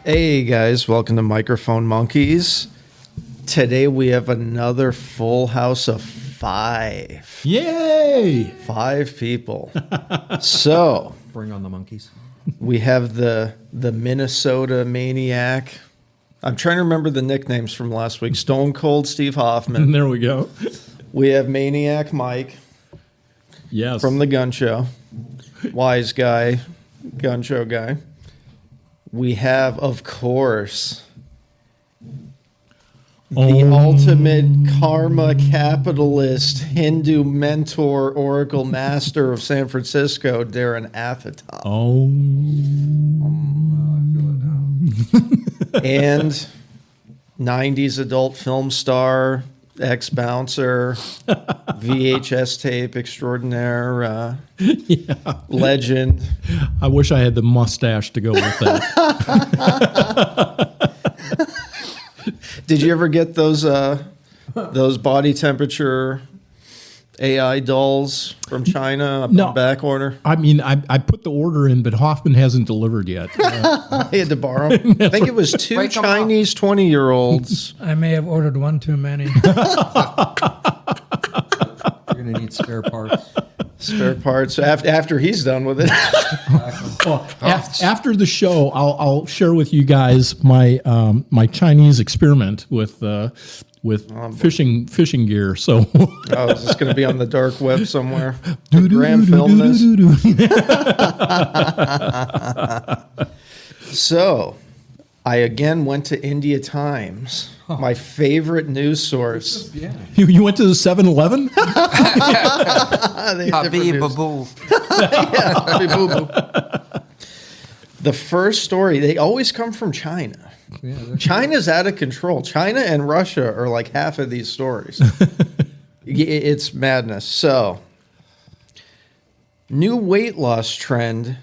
Hey guys, welcome to Microphone Monkeys. Today we have another full house of 5. Yay! 5 people. So Bring on the monkeys. we have the Minnesota Maniac. I'm trying to remember the nicknames from last week. Stone Cold Steve Hoffman. There we go. We have Maniac Mike Yes. from the Gun Show. Wise guy, Gun Show guy. We have, of course, the ultimate karma capitalist, Hindu mentor, oracle master of San Francisco, Darren Athertop. Oh. I feel it now. And 90s adult film star, ex-bouncer, VHS tape extraordinaire, legend. I wish I had the mustache to go with that. Did you ever get those body temperature AI dolls from China up No. on back order? I mean, I put the order in, but Hoffman hasn't delivered yet. I had to borrow 'em. I think it was 2 Wake 'em up. Chinese 20-year-olds. I may have ordered one too many. You're going to need spare parts. Spare parts after he's done with it. Well, after the show, I'll share with you guys my my Chinese experiment with fishing gear. So Oh, is this going to be on the dark web somewhere? Did Graham film this? So, I again went to India Times, my favorite news source. Yeah. You went to the 7-Eleven? They have different news. Habib-a-boo. Yeah, Habib-a-boo. The first story, they always come from China. Yeah, China's out of control. China and Russia are like half of these stories. It's madness. So, new weight loss trend,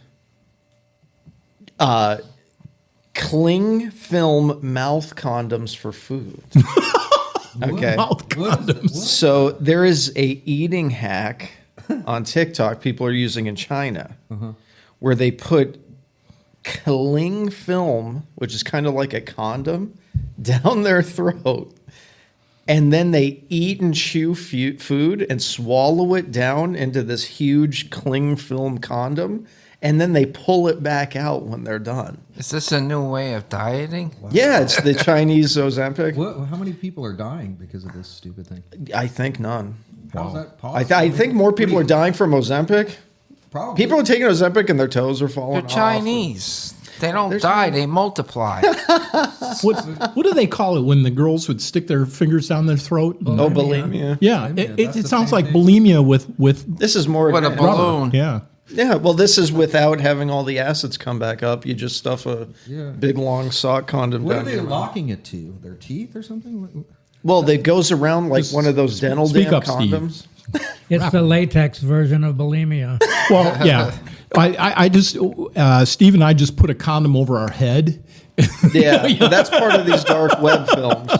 cling film mouth condoms for food. Okay. Mouth condoms. So there is a eating hack on TikTok people are using in China where they put cling film, which is kind of like a condom, down their throat. And then they eat and chew food and swallow it down into this huge cling film condom. And then they pull it back out when they're done. Is this a new way of dieting? Yeah, it's the Chinese Ozempic. How many people are dying because of this stupid thing? I think none. How's that possible? I think more people are dying from Ozempic. Probably. People are taking Ozempic and their toes are falling They're off. Chinese. They don't die, they multiply. What do they call it when the girls would stick their fingers down their throat? Oh, bulimia. Yeah, Bulimia, it that's the sounds same like thing. bulimia with This is more What a advanced. balloon. yeah. Yeah, well, this is without having all the acids come back up. You just stuff a big, long sock condom What are down they your mouth. locking it to? Their teeth or something? Well, it goes around like one of those dental speak dam up, Steve. condoms. It's the latex version of bulimia. Well, yeah. I just Steve and I just put a condom over our head. Yeah, but that's part of these dark web films.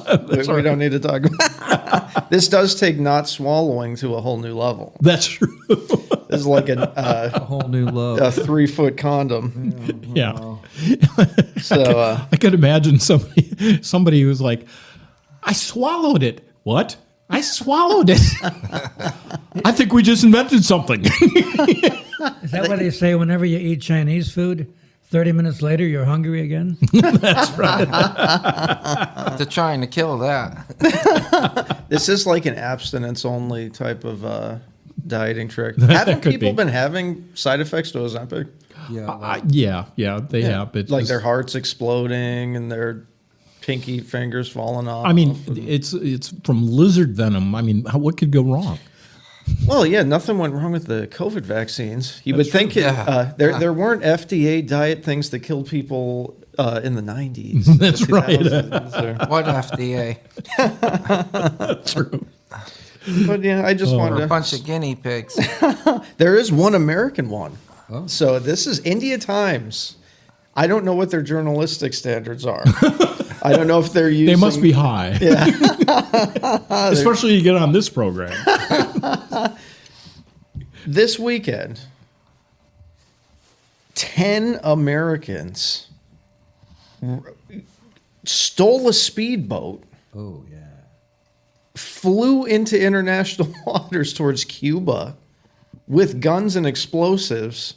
We don't need to talk about. This does take not swallowing to a whole new level. That's true. This is like A whole new love. a 3-foot condom. Yeah. So I could imagine somebody who's like, I swallowed it. What? I swallowed it. I think we just invented something. Is that what they say whenever you eat Chinese food? 30 minutes later, you're hungry again? That's right. They're trying to kill that. this is like an abstinence-only type of dieting trick. That Haven't could people be. been having side effects to Ozempic? Yeah. Yeah, they have. It's Like just- their hearts exploding and their pinky fingers falling off. I mean, it's from lizard venom. I mean, what could go wrong? Well, yeah, nothing went wrong with the COVID vaccines. You would think Yeah. there weren't FDA diet things that killed people in the 90s. That's the right. 2000s, What FDA? True. But yeah, I just We're wanted a to. bunch of guinea pigs. There is one American one. Oh. So this is India Times. I don't know what their journalistic standards are. I don't know if they're using. They must be high. Yeah. Especially you get on this program. This weekend, 10 Americans stole a speedboat, Oh yeah. flew into international waters towards Cuba with guns and explosives,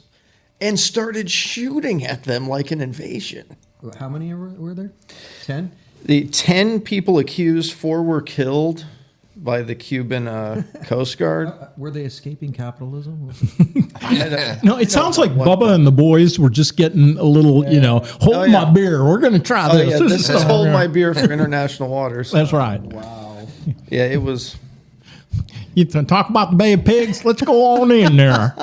and started shooting at them like an invasion. How many were there? 10? The 10 people accused, 4 were killed by the Cuban Coast Guard. Were they escaping capitalism? No, it sounds like Bubba and the boys were just getting a little, hold Oh, yeah. my beer. We're going to try Oh, this. yeah, this is hold my beer for international waters. That's right. Wow. Yeah, it was. You talk about the Bay of Pigs. Let's go on in there.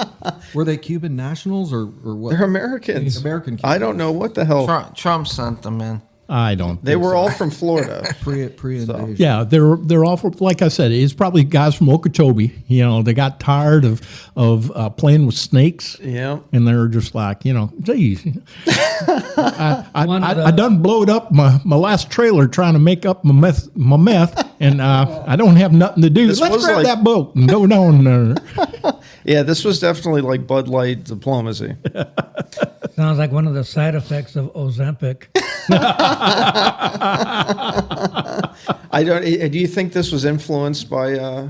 Were they Cuban nationals or what? They're Americans. American I don't know what the hell. Trump sent them in. I don't. They think were so. all from Florida. Pre-invasion. Yeah, they're all like I said. It's probably guys from Okeechobee. They got tired of playing with snakes. Yeah. And they're just like, geez, I of the- done blowed up my last trailer trying to make up my meth, and I don't have nothing to do. This Let's was grab like- that boat and go down there. Yeah, this was definitely like Bud Light diplomacy. Sounds like one of the side effects of Ozempic. I don't. Do you think this was influenced by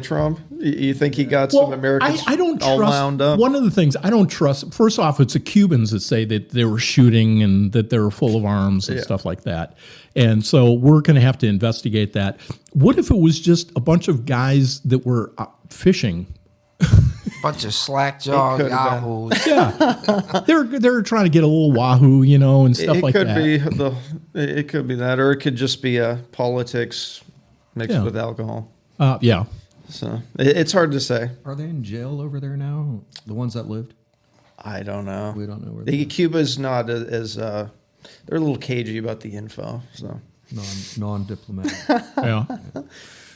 Trump? You think he got some Americans I don't all trust. wound up? One of the things I don't trust. First off, it's the Cubans that say that they were shooting and that they were full of arms and Yeah. stuff like that. And so we're going to have to investigate that. What if it was just a bunch of guys that were fishing? Bunch of slack-jawed It could've been. yahoos. Yeah, they're trying to get a little wahoo, and stuff It like could that. be it could be that, or it could just be politics mixed Yeah. with alcohol. Yeah. So it's hard to say. Are they in jail over there now? The ones that lived? I don't know. We don't know where Cuba's not as they're a little cagey about the info. So non-diplomatic. Yeah. But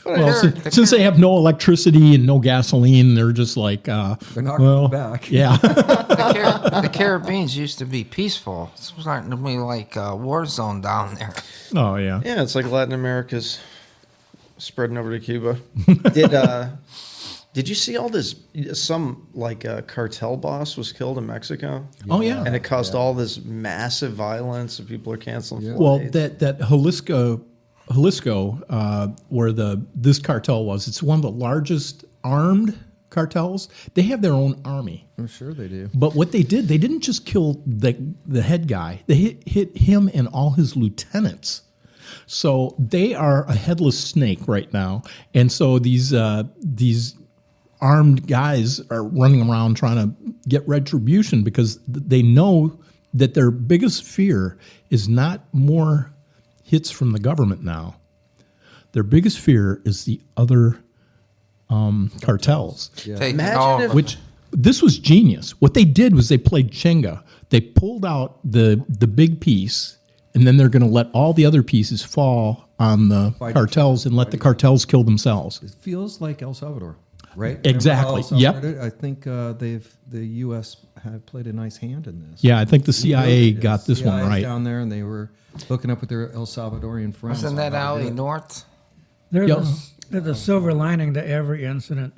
Well, They're- since they have no electricity and no gasoline, they're just like, They're not well, coming back. Yeah. The Caribbeans used to be peaceful. It's starting to be like a war zone down there. Oh, yeah. yeah, it's like Latin America's spreading over to Cuba. Did you see all this? Some cartel boss was killed in Mexico. Oh, yeah. And it caused all this massive violence, and people are canceling flights. Well, that Jalisco, where this cartel was, it's one of the largest armed cartels. They have their own army. I'm sure they do. But what they did, they didn't just kill the head guy. They hit him and all his lieutenants. So they are a headless snake right now. And so these armed guys are running around trying to get retribution because they know that their biggest fear is not more hits from the government now. Their biggest fear is the other cartels. Taking Imagine over. if- Which this was genius. What they did was they played Jenga. They pulled out the big piece, and then they're going to let all the other pieces fall on the cartels and let the cartels kill themselves. It feels like El Salvador, right? Exactly. Remember how El Yep. Salvador did? I think the U.S. have played a nice hand in this. Yeah, I think the CIA got this one CIA 's right. down there, and they were hooking up with their El Salvadorian friends. Wasn't that on how to do alley it. north? There's a silver lining to every incident.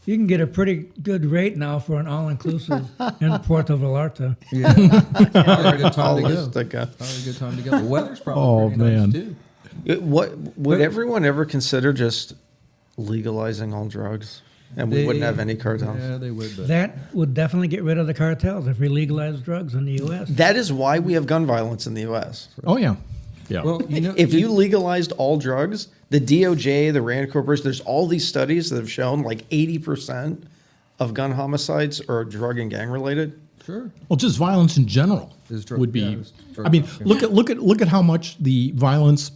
You can get a pretty good rate now for an all-inclusive in Puerto Vallarta. Yeah, probably a good time to go. Holistic, Probably a good time to go. The weather's probably Oh, pretty man. nice too. What would everyone ever consider just legalizing all drugs, and we wouldn't have any cartels? Yeah, they would. But That would definitely get rid of the cartels if we legalized drugs in the U.S. That is why we have gun violence in the U.S. Oh, yeah. Yeah. well, If you legalized all drugs, the DOJ, the Rand Corporation, there's all these studies that have shown like 80% of gun homicides are drug and gang related. sure. Well, just violence in general Is drug- would be. yeah, it's drug I mean, trafficking. look at how much the violence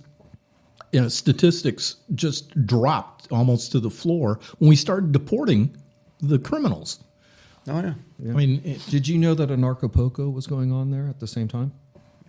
statistics just dropped almost to the floor when we started deporting the criminals. Oh yeah, I mean, Did you know that a Narcopoco was going on there at the same time?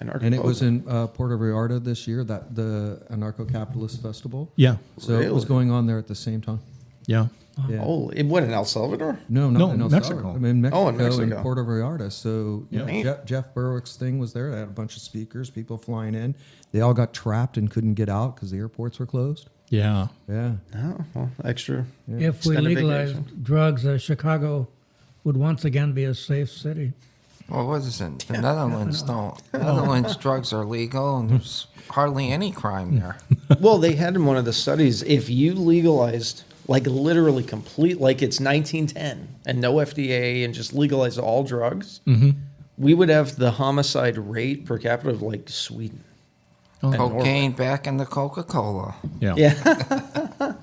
And it was in Puerto Vallarta this year, that the Anarcho-Capitalist Festival. yeah, So it was Really? going on there at the same time. yeah. Yeah. Oh, it went in El Salvador. No, not No, in El Mexico. Salvador. I mean, Mexico, Oh, in Mexico. and Puerto Vallarta. So you know, Yeah. Jeff Berwick's thing was there. They had a bunch of speakers, people flying in. They all got trapped and couldn't get out because the airports were closed. Yeah. Yeah. Oh, well, extra. If we Extended legalized vacation. drugs, Chicago would once again be a safe city. Well, what is it? The Netherlands don't. Netherlands drugs are legal, and there's hardly any crime there. Well, they had in one of the studies, if you legalized, like literally complete, like it's 1910 and no FDA and just legalize all drugs, we would have the homicide rate per capita of like Sweden. and Cocaine back in the Coca-Cola. Yeah. Yeah.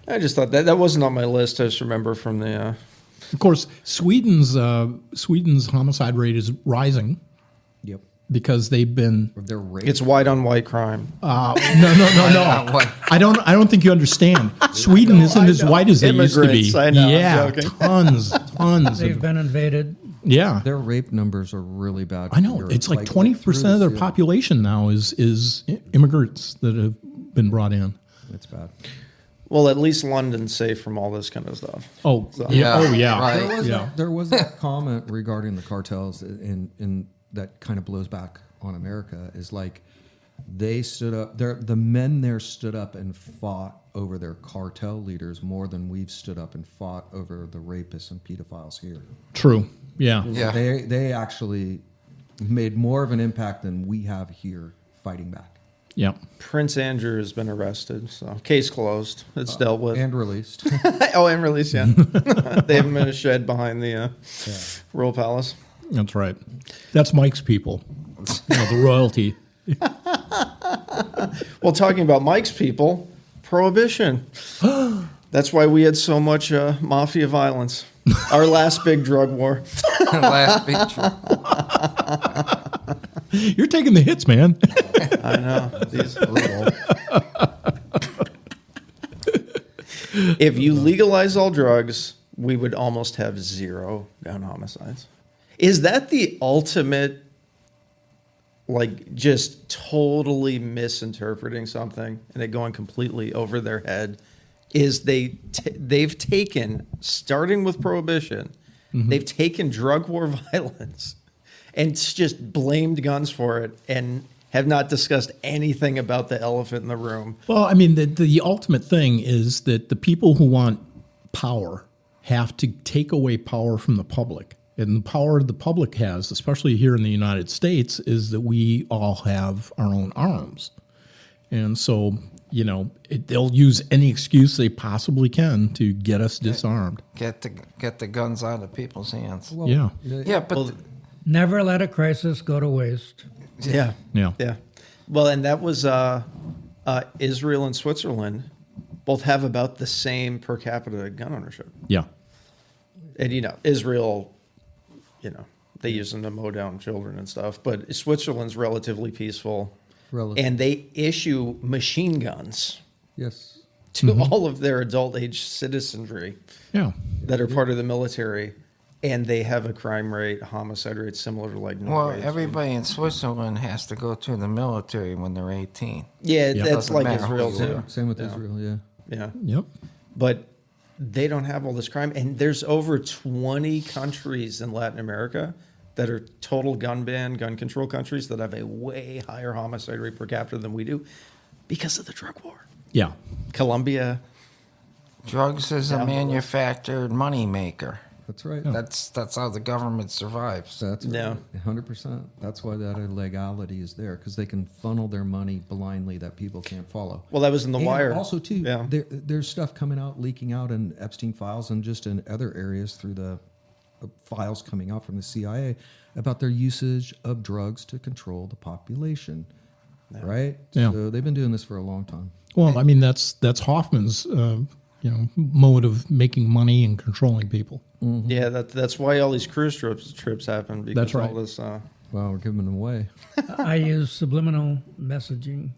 I just thought that wasn't on my list. I just remember from the. Of course, Sweden's homicide rate is rising. Yep. Because they've been. Their rate. It's white on white crime. No. I don't think you understand. Sweden isn't as white as they used to be. I know, yeah, tons. They've been invaded. Yeah, their rape numbers are really bad. I know. It's like 20% of their population now is immigrants that have been brought in. It's bad. Well, at least London's safe from all this kind of stuff. Oh, So- yeah. Oh, yeah. Right. There was a comment regarding the cartels, and that kind of blows back on America. Is like they stood up. The men there stood up and fought over their cartel leaders more than we've stood up and fought over the rapists and pedophiles here. True. Yeah. Yeah. They actually made more of an impact than we have here fighting back. Yeah. Prince Andrew has been arrested, so case closed. It's dealt with. And released. And released, yeah. They have him in a shed behind the Royal Palace. That's right. That's Mike's people. The royalty. Well, talking about Mike's people, Prohibition. That's why we had so much mafia violence. Our last big drug war. Last picture. You're taking the hits, man. I know. These If you legalize all drugs, we would almost have zero gun homicides. Is that the ultimate, like, just totally misinterpreting something and it going completely over their head? Is they've taken, starting with Prohibition, they've taken drug war violence and just blamed guns for it and have not discussed anything about the elephant in the room. Well, I mean, the ultimate thing is that the people who want power have to take away power from the public. And the power the public has, especially here in the United States, is that we all have our own arms. And so, they'll use any excuse they possibly can to get us disarmed. Get the guns out of people's hands. Well, Yeah. Yeah, but Never let a crisis go to waste. Yeah. Yeah. Yeah. Well, and that was Israel and Switzerland both have about the same per capita gun ownership. Yeah. And, Israel, they use them to mow down children and stuff. But Switzerland's relatively peaceful. And they issue machine guns Yes. to all of their adult age citizenry Yeah. that are part of the military. And they have a crime rate, homicide rate similar to like Norway. well, everybody in Switzerland has to go to the military when they're 18. Yeah, Yeah. that's Doesn't like matter Israel who you too. are. Same with Israel. Yeah. Yeah. Yep. But they don't have all this crime. And there's over 20 countries in Latin America that are total gun ban, gun control countries that have a way higher homicide rate per capita than we do because of the drug war. Yeah. Colombia. Drugs is a Down the list. manufactured moneymaker. That's right. That's how the government survives. That's right. Yeah. 100%. That's why that illegality is there, because they can funnel their money blindly that people can't follow. Well, that was in The And Wire. Also, too, Yeah. there's stuff coming out, leaking out in Epstein files and just in other areas through the files coming out from the CIA about their usage of drugs to control the population. Right? Yeah. So they've been doing this for a long time. Well, I mean, that's Hoffman's, mode of making money and controlling people. Yeah, that's why all these cruise trips happen. Because That's right. all this, Wow, we're giving them away. I use subliminal messaging.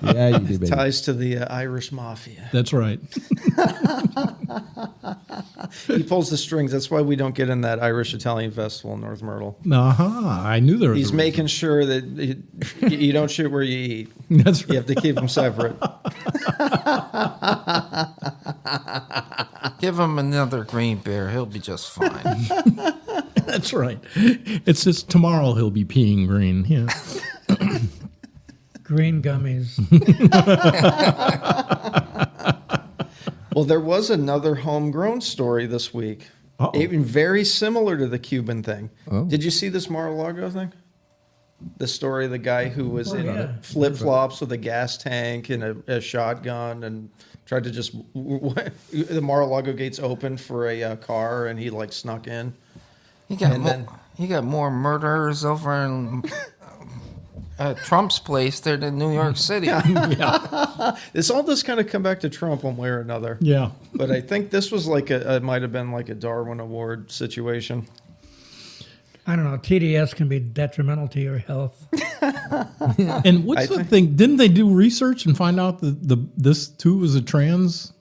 Yeah, you do, baby. ties to the Irish mafia. That's right. He pulls the strings. That's why we don't get in that Irish-Italian festival in North Myrtle. I knew there was He's a making sure that you don't shoot where you eat. reason. That's You right. have to keep them separate. Give him another green beer. He'll be just fine. That's right. It's just tomorrow he'll be peeing green. Yeah. Green gummies. Well, there was another homegrown story this week. Very similar to the Cuban thing. Oh. Did you see this Mar-a-Lago thing? The story of the guy who was in yeah. flip-flops with a gas tank and a shotgun and tried to just... The Mar-a-Lago gates opened for a car and he like snuck in. You got And more, then- you got more murderers over in Trump's place there than New York City. This all does kind of come back to Trump one way or another. Yeah. But I think this was like it might have been like a Darwin Award situation. I don't know. TDS can be detrimental to your health. And what's the thing? Didn't they do research and find out that this too was a trans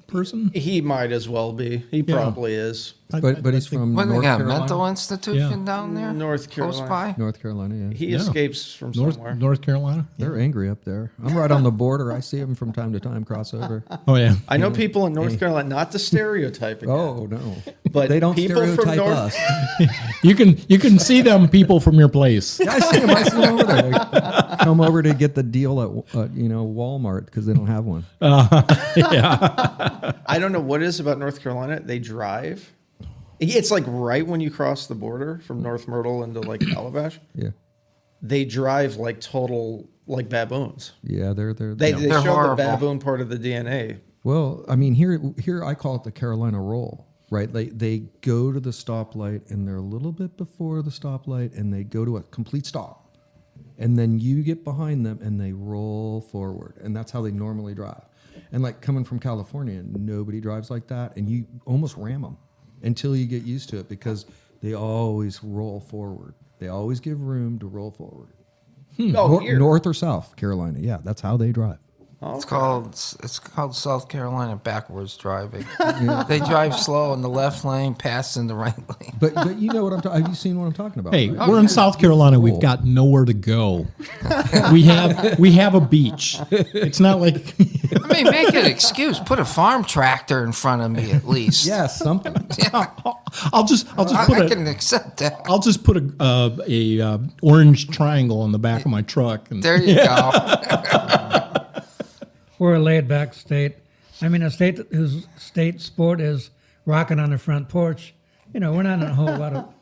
person? He might as well be. He probably is. But he's from What, they North got a Carolina. mental institution Yeah. down there? North Close Carolina. by? North Carolina, yeah. He Yeah. escapes from somewhere. North Carolina? They're angry up there. I'm right on the border. I see them from time to time cross over. Oh, yeah. I know people in North Carolina, not the stereotyping, Oh no, but they don't people from stereotype North. us. You can see them people from your place. I see them over there. They come over to get the deal at Walmart because they don't have one. I don't know what it is about North Carolina. They drive. It's like right when you cross the border from North Myrtle into like Calabash. Yeah, They drive like total like baboons. yeah, they're They They're show the horrible. baboon part of the DNA. Well, I mean, here I call it the Carolina roll, right? They go to the stoplight and they're a little bit before the stoplight and they go to a complete stop. And then you get behind them and they roll forward. And that's how they normally drive. And like coming from California, nobody drives like that. And you almost ram them until you get used to it because they always roll forward. They always give room to roll forward. Oh, here. North or South Carolina. Yeah, that's how they drive. It's called South Carolina backwards driving. They drive slow in the left lane, pass in the right lane. But you know what I'm talking. Have you seen what I'm talking about? Hey, right? we're in South Carolina. We've got nowhere to go. We have a beach. It's not like I mean, make an excuse. Put a farm tractor in front of me at least. Yeah, something. I'll just I can accept that. I'll just put a orange triangle on the back of my truck. And There you go. We're a laid-back state. I mean, a state whose state sport is rocking on the front porch. You know, we're not in a whole lot of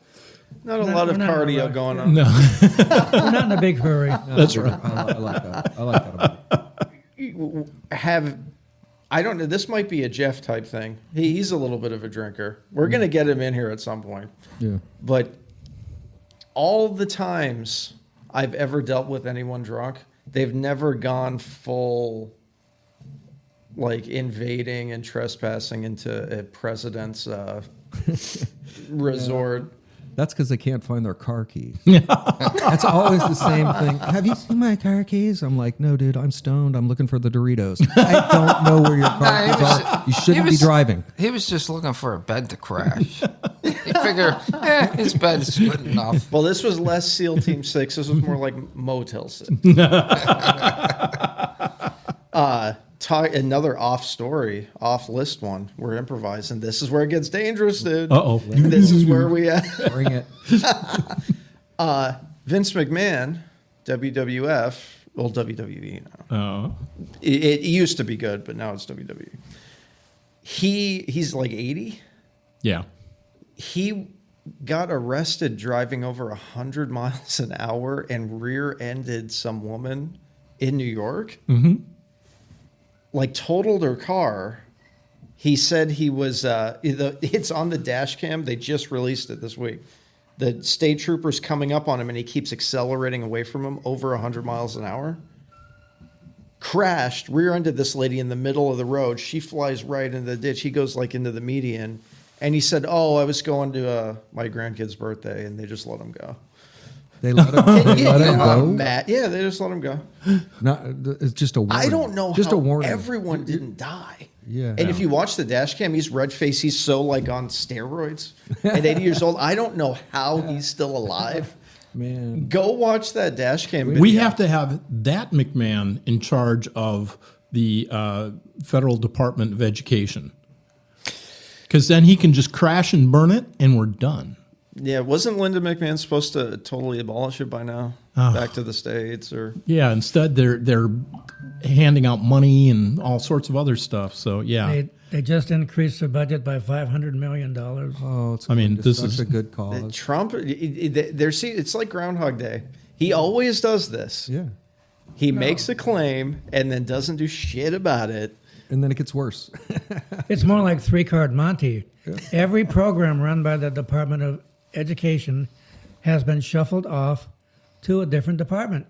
Not a lot of we're not in a cardio rush, going yeah. on. no, we're not in a big hurry. that's right. I like that. I like that about it. I don't know. This might be a Jeff type thing. He's a little bit of a drinker. We're going to get him in here at some point. Yeah. But all the times I've ever dealt with anyone drunk, they've never gone full, like, invading and trespassing into a president's resort. That's because they can't find their car keys. That's always the same thing. Have you seen my car keys? I'm like, no, dude, I'm stoned. I'm looking for the Doritos. I don't know where your car keys are. You shouldn't be driving. He was just looking for a bed to crash. He figured, his bed is good enough. Well, this was less SEAL Team 6. This was more like Motel 6. Another off list one. We're improvising. This is where it gets dangerous, dude. Uh-oh. This is where we at. Bring it. Vince McMahon, WWF, well, WWE now. Oh, It used to be good, but now it's WWE. He's like 80. yeah. He got arrested driving over 100 miles an hour and rear-ended some woman in New York. Mm-hmm. Like totaled her car. He said he was. It's on the dash cam. They just released it this week. The state trooper's coming up on him, and he keeps accelerating away from him over 100 miles an hour. Crashed, rear-ended this lady in the middle of the road. She flies right into the ditch. He goes like into the median, and he said, "Oh, I was going to my grandkid's birthday," and they just let him go. They let him, go. Matt, yeah, they just let him go. It's just a warning. I don't know Just how a warning. everyone didn't die. Yeah. And if you watch the dash cam, he's red faced. He's so like on steroids. At 80 years old, I don't know how he's still alive. Man. Go watch that dash cam video. We have to have that McMahon in charge of the Federal Department of Education, because then he can just crash and burn it, and we're done. Yeah, wasn't Linda McMahon supposed to totally abolish it by now? Back to the States or... Yeah, instead they're handing out money and all sorts of other stuff. So yeah, They just increased their budget by $500 million. Oh, it's I mean, it's this such is- a good cause. Trump, it's like Groundhog Day. He always does this. Yeah. He makes a claim and then doesn't do shit about it. And then it gets worse. It's more like three-card Monty. Every program run by the Department of Education has been shuffled off to a different department.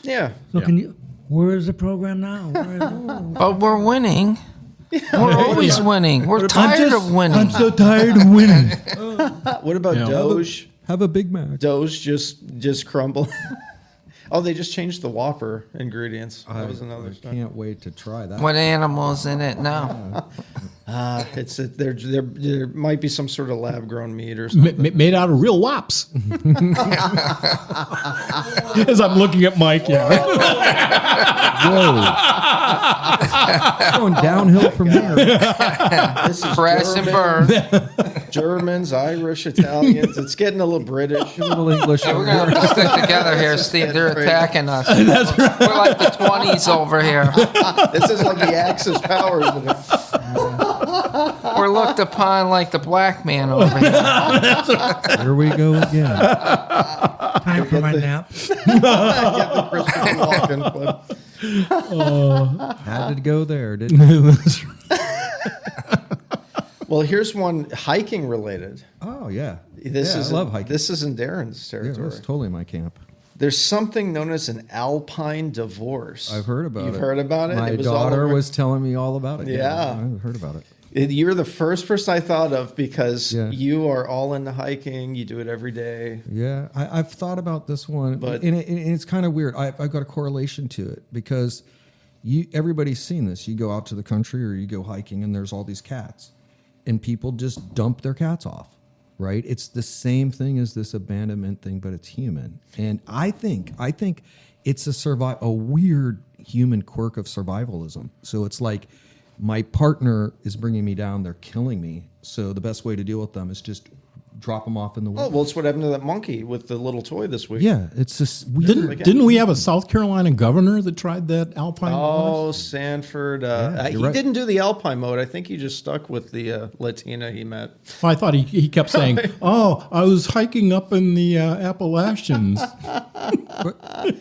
Yeah. So where is the program now? Where is it? But we're winning. We're always winning. We're tired of winning. I'm so tired of winning. What about Yeah. Doge? Have a Big Mac. Doge just crumble. Oh, they just changed the Whopper ingredients. That was another I stuff. can't wait to try that. What animal's in it now? There might be some sort of lab grown meat or something. Made out of real wops. As I'm looking at Mike, Whoa. It's going downhill from here. This is Crash and burn. Germans, Irish, Italians. It's getting a little British. A little English. We're going to have to stick together here, Steve. They're attacking us. We're like the 20s over here. This is like the Axis powers. Isn't it? We're looked upon like the black man over here. Here we go again. Time for my nap. Get the Christopher Walken clip. Had to go there, didn't it? Well, here's one hiking related. Oh, yeah. This is I love hiking. This is in Darren's Yeah, territory. that's totally my camp. There's something known as an alpine divorce. I've heard about it. You've heard about it? My It was all daughter over- was telling me all about it. Yeah. I've heard about it. You're the first person I thought of because Yeah. you are all into hiking. You do it every day. Yeah, I've thought about this one, But- and it's kind of weird. I've got a correlation to it because everybody's seen this. You go out to the country or you go hiking, and there's all these cats, and people just dump their cats off. Right? It's the same thing as this abandonment thing, but it's human. And I think it's a weird human quirk of survivalism. So it's like my partner is bringing me down; they're killing me. So the best way to deal with them is just drop them off in the Oh, woods. well, it's what happened to that monkey with the little toy this week. Yeah, it's just weird. didn't we have a South Carolina governor that tried that alpine? Oh, Sanford. Yeah, he you're right. didn't do the alpine mode. I think he just stuck with the Latina he met. Well, I thought he kept saying, "Oh, I was hiking up in the Appalachians."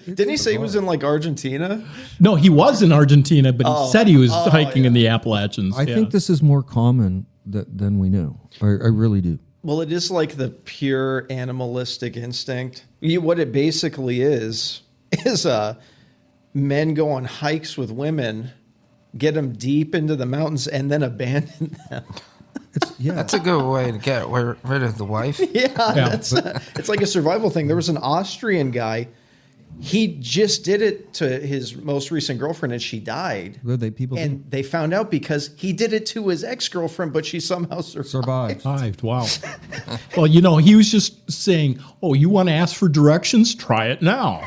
Didn't he say he was in like Argentina? No, he was in Argentina, but he said he was hiking yeah. in the Appalachians. I think this is more common than we know. I really do. Well, it is like the pure animalistic instinct. What it basically is men go on hikes with women, get them deep into the mountains, and then abandon them. That's a good way to get rid of the wife. Yeah. It's like a survival thing. There was an Austrian guy. He just did it to his most recent girlfriend, and she died. People And they found out because he did it to his ex-girlfriend, but she somehow survived. survive. Wow. Well, he was just saying, "Oh, you want to ask for directions? Try it now."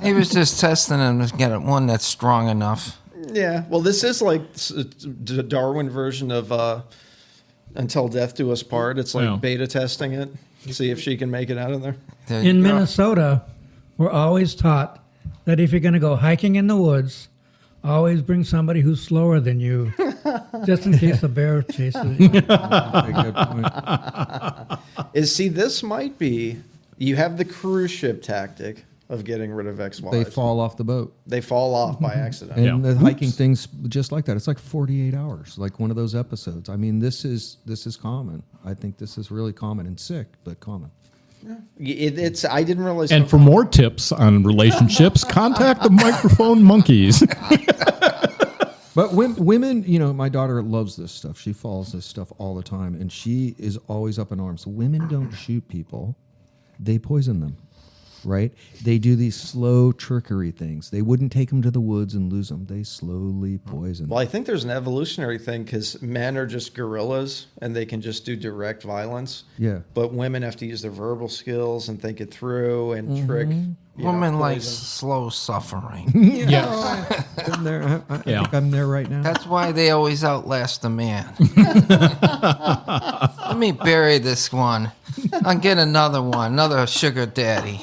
He was just testing him to get one that's strong enough. Yeah. Well, this is like the Darwin version of Until Death Do Us Part. It's like beta testing it. See if she can make it out of there. There you In go. Minnesota, we're always taught that if you're going to go hiking in the woods, always bring somebody who's slower than you, just in case the bear chases you. Good point. See, this might be, you have the cruise ship tactic of getting rid of ex-wives. They fall off the boat. They fall off by accident. And Yeah. the hiking thing's just like that. It's like 48 hours, like one of those episodes. I mean, this is common. I think this is really common and sick, but common. It's. I didn't realize. And for more tips on relationships, contact the Microphone Monkeys. But women, my daughter loves this stuff. She follows this stuff all the time, and she is always up in arms. Women don't shoot people; they poison them. Right? They do these slow trickery things. They wouldn't take them to the woods and lose them. They slowly poison them. Well, I think there's an evolutionary thing because men are just gorillas and they can just do direct violence. Yeah. But women have to use their verbal skills and think it through and trick. Woman likes poison. slow suffering. Yeah. I'm there. I Yeah. think I'm there right now. That's why they always outlast a man. Let me bury this one. I'll get another sugar daddy.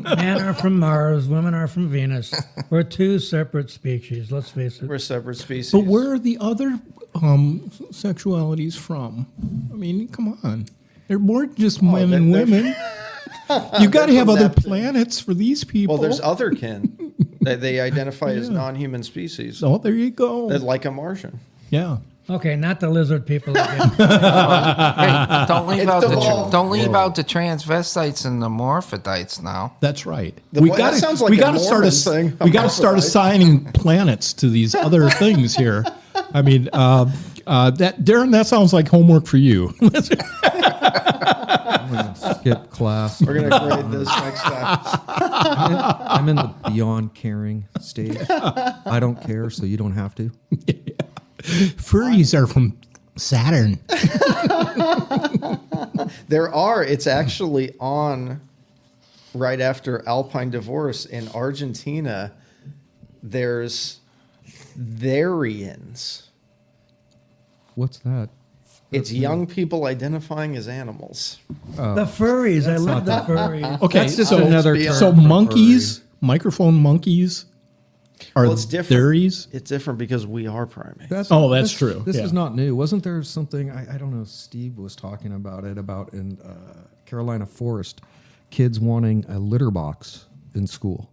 Men are from Mars, women are from Venus. We're two separate species, let's face it. We're separate species. But where are the other sexualities from? I mean, come on. They're more just men and women. You got to have other planets for these people. Well, there's otherkin that they identify as non-human species. Oh, there you go. That's like a Martian. Yeah. Okay, not the lizard people again. Hey, don't leave It's out devolved. don't leave out the transvestites and the morphidites now. That's right. That sounds like a start Mormon thing. We got to start assigning planets to these other things here. I mean, that Darren, that sounds like homework for you. I'm gonna skip class. We're going to grade this next time. I'm in the beyond caring stage. I don't care, so you don't have to. Furries are from Saturn. It's actually on right after Alpine divorce in Argentina. There's therians. What's that? It's young people identifying as animals. The furries. I love the furries. Okay, That's just so, another term so for monkeys, microphone monkeys, are Well, it's different. theories? It's different because we are primates. That's this, true. This Yeah. is not new. Wasn't there something, I don't know, Steve was talking about it, about in Carolina Forest, kids wanting a litter box in school.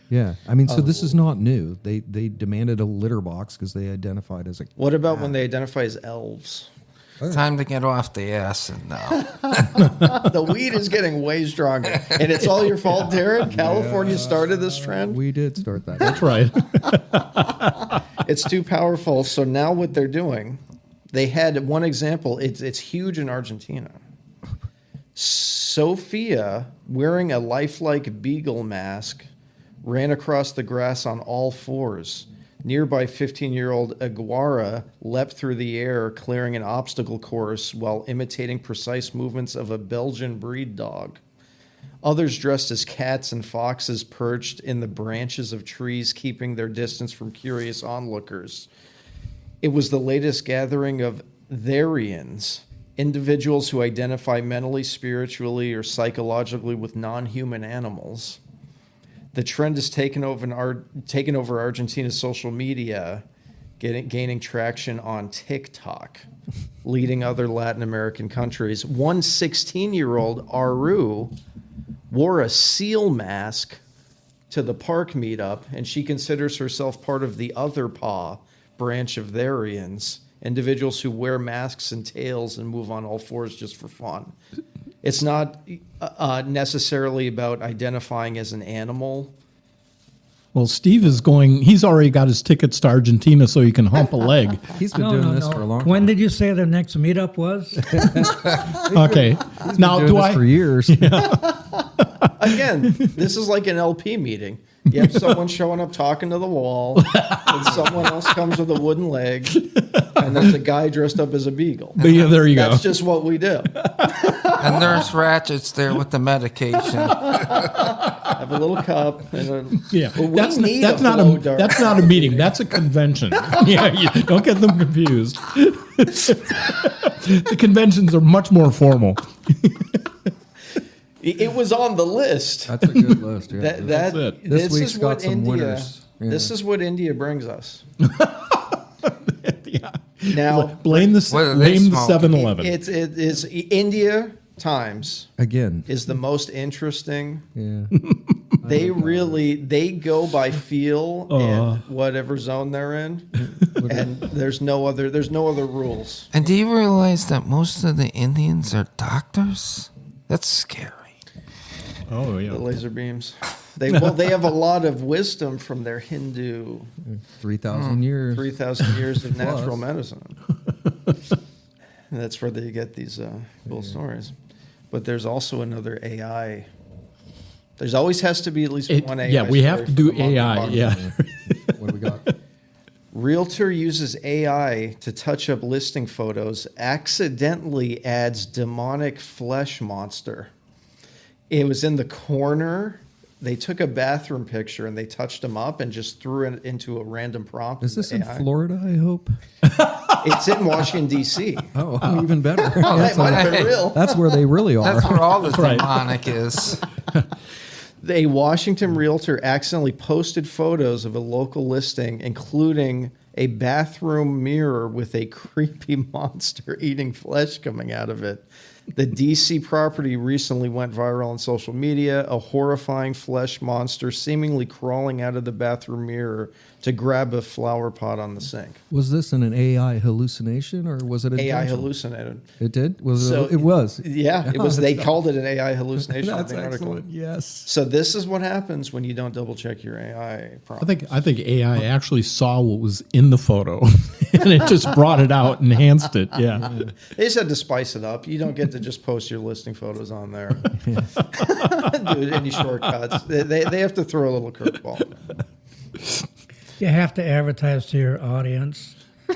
Yeah. I mean, so this is not new. They demanded a litter box because they identified as a... What about when they identify as elves? Time to get off the acid now. The weed is getting way stronger. And it's all your fault, Darren. California started this trend. We did start that. That's right. It's too powerful. So now what they're doing, they had one example. It's huge in Argentina. Sophia, wearing a lifelike beagle mask, ran across the grass on all fours. Nearby 15-year-old Aguara leapt through the air, clearing an obstacle course while imitating precise movements of a Belgian breed dog. Others dressed as cats and foxes perched in the branches of trees, keeping their distance from curious onlookers. It was the latest gathering of therians, individuals who identify mentally, spiritually, or psychologically with non-human animals. The trend has taken over Argentina's social media, gaining traction on TikTok, leading other Latin American countries. One 16-year-old, Aru, wore a seal mask to the park meetup, and she considers herself part of the other paw branch of therians, individuals who wear masks and tails and move on all fours just for fun. It's not necessarily about identifying as an animal. Well, Steve is going, he's already got his tickets to Argentina so he can hump a leg. He's been doing this for a long time. When did you say the next meetup was? Okay. Now, Doing do this I... for years. Again, this is like an LP meeting. You have someone showing up talking to the wall, and someone else comes with a wooden leg, and there's a guy dressed up as a beagle. Yeah, there you go. That's just what we do. And Nurse Ratchet's there with the medication. Have a little cup. And Yeah, Well, we that's need that's a not blow a dart. that's not a meeting. That's a convention. Yeah, don't get them confused. The conventions are much more formal. It was on the list. That's a good list. Yeah. That's it. This week's got some winners. Yeah. This is what India brings us. Yeah. Now, Blame What are they blame the smoking? 7-Eleven. it is India Times Again. is the most interesting. Yeah. They go by feel in whatever zone they're in, and there's no other rules. And do you realize that most of the Indians are doctors? That's scary. Oh The yeah. laser beams. They have a lot of wisdom from their Hindu 3,000 years. 3,000 years of natural medicine. And that's where they get these cool stories. But there's also another AI. There's always has to be at least one AI. Yeah, we have story to for do the month of AI. August. Yeah. What do we got? Realtor uses AI to touch up listing photos, accidentally adds demonic flesh monster. It was in the corner. They took a bathroom picture and they touched them up and just threw it into a random prompt. Is this in AI. Florida, I hope? It's in Washington, D.C. Oh, even better. That might have been real. That's where they really are. That's where all the right. demonic is. A Washington realtor accidentally posted photos of a local listing, including a bathroom mirror with a creepy monster eating flesh coming out of it. The DC property recently went viral on social media. A horrifying flesh monster seemingly crawling out of the bathroom mirror to grab a flower pot on the sink. Was this an AI hallucination or was it AI intentional? hallucinated. It did? So it was. Yeah, it was. They called it an AI hallucination. That's in the article. excellent. Yes. So this is what happens when you don't double check your AI prompt. I think AI actually saw what was in the photo and it just brought it out, enhanced it. Yeah. They just had to spice it up. You don't get to just post your listing photos on there. Do any shortcuts. They have to throw a little curveball. You have to advertise to your audience.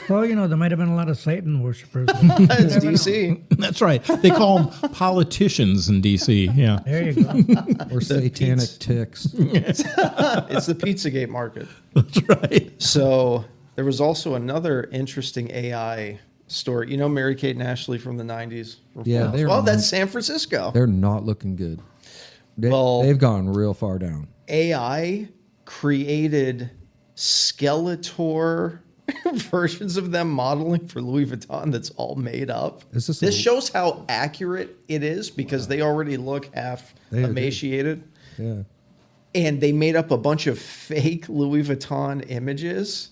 Well, there might have been a lot of Satan worshipers. It's DC. That's right. They call them politicians in D.C. Yeah. There you go. Or satanic ticks. It's the Pizzagate market. That's right. So there was also another interesting AI story. You know Mary-Kate and Ashley from the 90s? Yeah, Well, that's San Francisco. They're not looking good. They've gone real far down. AI created Skeletor versions of them modeling for Louis Vuitton that's all made up. This shows how accurate it is because they already look half emaciated. Yeah. And they made up a bunch of fake Louis Vuitton images,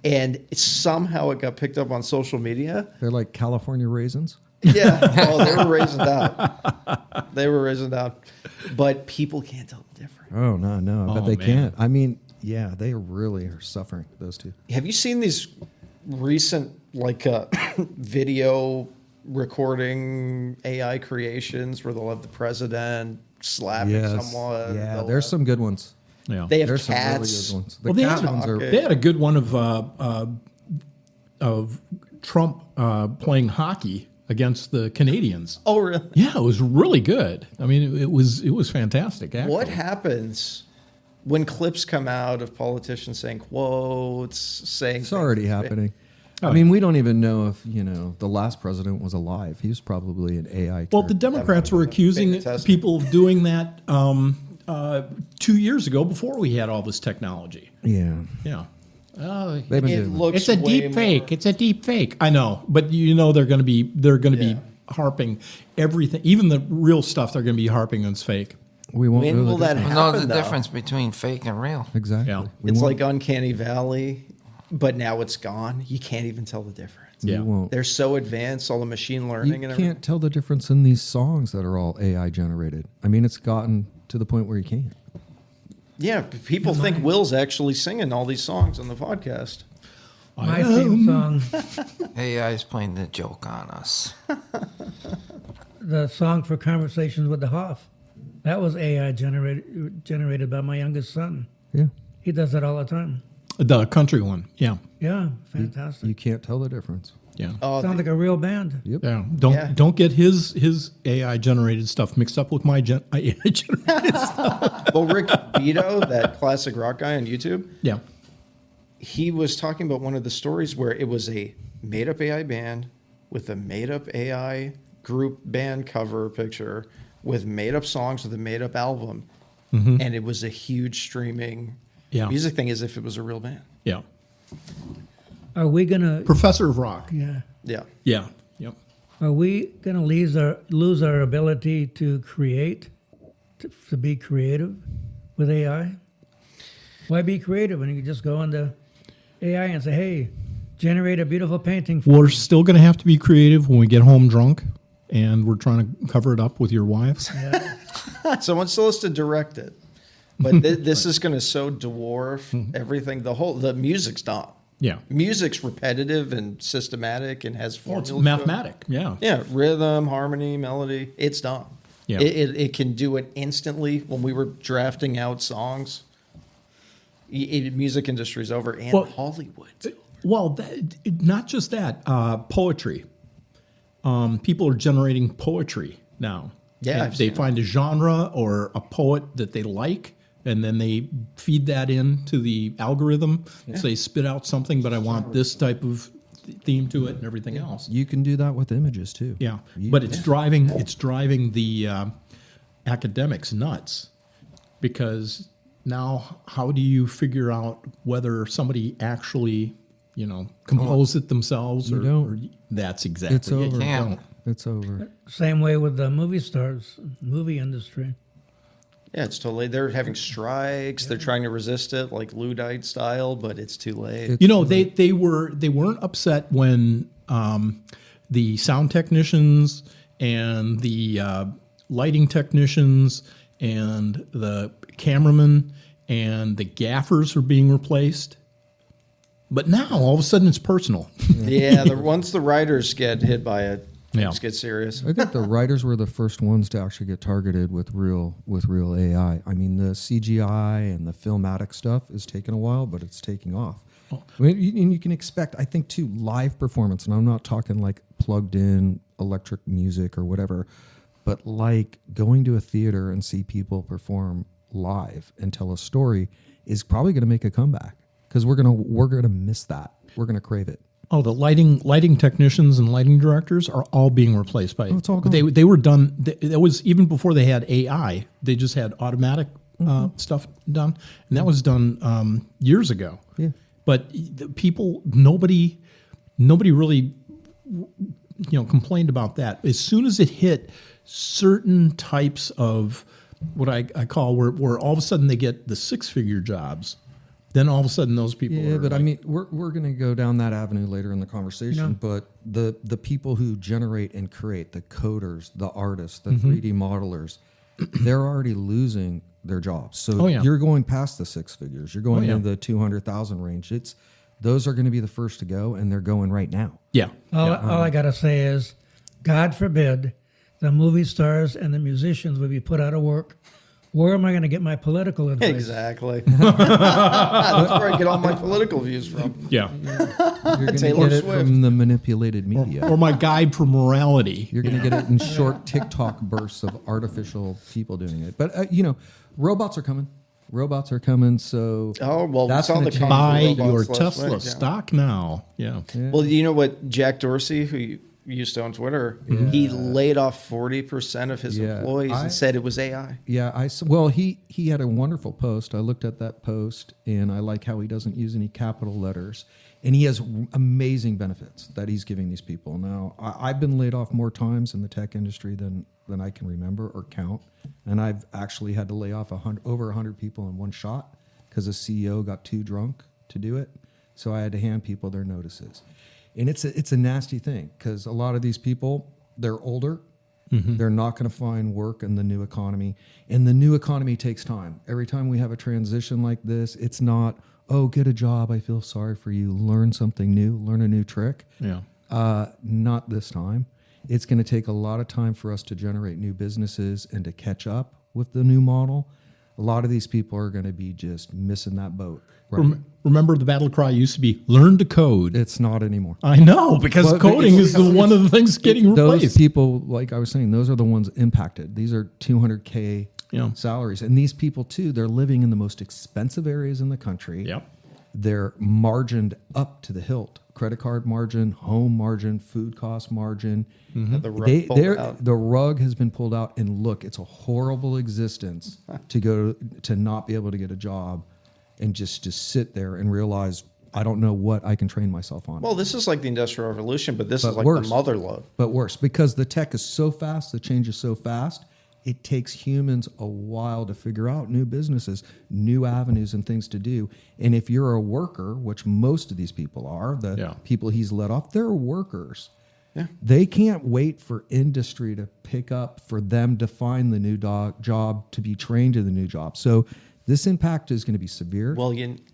and somehow it got picked up on social media. They're like California raisins. Yeah. Oh, they were raisined out. They were raisined out. But people can't tell the difference. Oh, no. I bet they can't. I mean, yeah, they really are suffering, those two. Have you seen these recent video recording AI creations where they'll have the president slapping someone? Yeah, there's some good ones. Yeah. They have There's cats. some really good ones. Well, The they cat had- ones are... They had a good one of Trump playing hockey against the Canadians. Oh, really? Yeah, it was really good. I mean, it was fantastic. Actually. What happens when clips come out of politicians saying quotes, saying It's already happening. I mean, we don't even know if, the last president was alive. He was probably an AI. Well, the Democrats were accusing people of doing that 2 years ago before we had all this technology. Yeah. Yeah. They've been It doing looks It's a way deep more- fake. It's a deep fake. I know, but they're going to be harping everything, even the real stuff. They're going to be harping on fake. We won't When know will the that difference. happen? Know the though? difference between fake and real. Exactly. Yeah. We It's won't- like Uncanny Valley, but now it's gone. You can't even tell the difference. Yeah. we won't. They're so advanced, all the machine You learning and everything. can't tell the difference in these songs that are all AI generated. I mean, it's gotten to the point where you can't. Yeah, people think Will's actually singing all these songs on the podcast. My theme song, AI is playing the joke on us. the song for Conversations with the Hoff, that was AI generated by my youngest son. Yeah. He does that all the time. The country one. Yeah. Yeah, fantastic. You can't tell the difference. Yeah. Oh, Sounds like a real band. Yep. Yeah. Yeah. Don't get his AI generated stuff mixed up with my AI generated stuff. well, Rick Beto, that classic rock guy on YouTube, Yeah. he was talking about one of the stories where it was a made-up AI band with a made-up AI group band cover picture with made-up songs with a made-up album, and it was a huge streaming music thing as if it was a real band. Yeah. Are we gonna? Professor of Rock. Yeah. Yeah. Yeah. Yep. Are we gonna lose our ability to create, to be creative with AI? Why be creative when you can just go into AI and say, "Hey, generate a beautiful painting"? We're still going to have to be creative when we get home drunk and we're trying to cover it up with your wives. Yeah. Someone still has to direct it. But this is going to so dwarf everything. The music's done. Yeah. Music's repetitive and systematic and has Well, it's formulas. to it. mathematic. Yeah. Yeah, rhythm, harmony, melody. It's done. Yeah. It can do it instantly. When we were drafting out songs, music industry's over, and Well, Hollywood. Well, not just that. Poetry. People are generating poetry now. Yeah, I've They seen find a genre or a poet that they like, and then they feed that into the algorithm. So they spit out something, but I want this type of theme to it and everything else. You can do that with images too. Yeah, but it's driving the academics nuts, because now how do you figure out whether somebody actually compose it themselves. You don't. That's exactly It's over. it. You can't. don't. It's over. Same way with the movie stars, movie industry. Yeah, it's too late. They're having strikes. They're trying to resist it, like Luddite style, but it's too late. They weren't upset when the sound technicians and the lighting technicians and the cameramen and the gaffers are being replaced. But now all of a sudden it's personal. Yeah, once the writers get hit by it, Yeah. things get serious. I think the writers were the first ones to actually get targeted with real AI. I mean, the CGI and the filmatic stuff is taking a while, but it's taking off. I mean, and you can expect, I think, too, live performance. And I'm not talking like plugged in electric music or whatever, but like going to a theater and see people perform live and tell a story is probably going to make a comeback because we're gonna miss that. We're gonna crave it. Oh, the lighting technicians and lighting directors are all being replaced by. it's all gone. They were done. That was even before they had AI. They just had automatic stuff done, and that was done years ago. Yeah. But the people, nobody really, complained about that. As soon as it hit certain types of what I call where all of a sudden they get the 6-figure jobs. Then all of a sudden, those people. Yeah, are but like, I mean, we're going to go down that avenue later in the conversation. But the people who generate and create, the coders, the artists, the 3D modelers, they're already losing their jobs. So you're going past the 6 figures. You're going into the 200,000 range. Those are going to be the first to go, and they're going right now. yeah. All I got to say is, God forbid, the movie stars and the musicians would be put out of work. Where am I going to get my political advice? Exactly. That's where I get all my political views from. Yeah. You're going to Taylor get it Swift. from the manipulated media. Or my guide for morality. You're going to get it in short TikTok bursts of artificial people doing it. But, robots are coming. Robots are coming, so... Oh, well, that's we saw gonna the change. Buy robots your last Tesla week, yeah. stock now. Yeah. Well, you know what? Jack Dorsey, who used to own Twitter, he laid off 40% of his employees and said it was AI. Yeah, well, he had a wonderful post. I looked at that post, and I like how he doesn't use any capital letters. And he has amazing benefits that he's giving these people. Now, I've been laid off more times in the tech industry than I can remember or count. And I've actually had to lay off over 100 people in one shot because the CEO got too drunk to do it. So I had to hand people their notices. And it's a nasty thing because a lot of these people, they're older. They're not going to find work in the new economy. And the new economy takes time. Every time we have a transition like this, it's not, oh, get a job. I feel sorry for you. Learn something new. Learn a new trick. Yeah. Not this time. It's going to take a lot of time for us to generate new businesses and to catch up with the new model. A lot of these people are going to be just missing that boat. Right? Remember the battle cry used to be learn to code. It's not anymore. I know, because Well, coding is one of the things getting Those replaced. people, like I was saying, those are the ones impacted. These are 200K salaries. And these people, too, they're living in the most expensive areas in the country. Yep. They're margined up to the hilt. Credit card margin, home margin, food cost margin. The rug pulled out. The rug has been pulled out. And look, it's a horrible existence to not be able to get a job and just to sit there and realize I don't know what I can train myself on. Well, this is like the Industrial Revolution, but this is like worse. the mother lode. But worse, because the tech is so fast, the change is so fast, it takes humans a while to figure out new businesses, new avenues and things to do. And if you're a worker, which most of these people are, the people he's let off, they're workers. Yeah. They can't wait for industry to pick up, for them to find the new job, to be trained to the new job. So this impact is going to be severe. Well,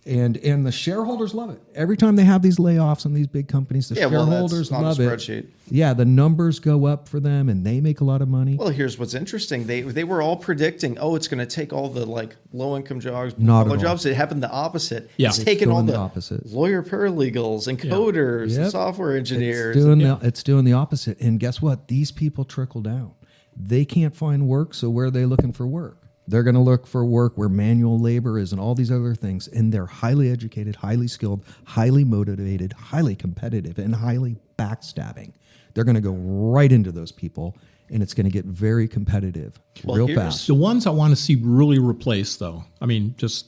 and the shareholders love it. Every time they have these layoffs in these big companies, the shareholders that's on love the it. spreadsheet. Yeah, the numbers go up for them, and they make a lot of money. Well, here's what's interesting. They were all predicting, it's going to take all the low income jobs, Not all at the all. jobs. It happened the opposite. Yeah. It's It's taken all doing the the opposite. lawyer paراlegals and coders and Yep. software engineers. It's doing the opposite. And guess what? These people trickle down. They can't find work, so where are they looking for work? They're going to look for work where manual labor is and all these other things. And they're highly educated, highly skilled, highly motivated, highly competitive, and highly backstabbing. They're going to go right into those people, and it's going to get very competitive real fast. The ones I want to see really replaced, though, I mean, just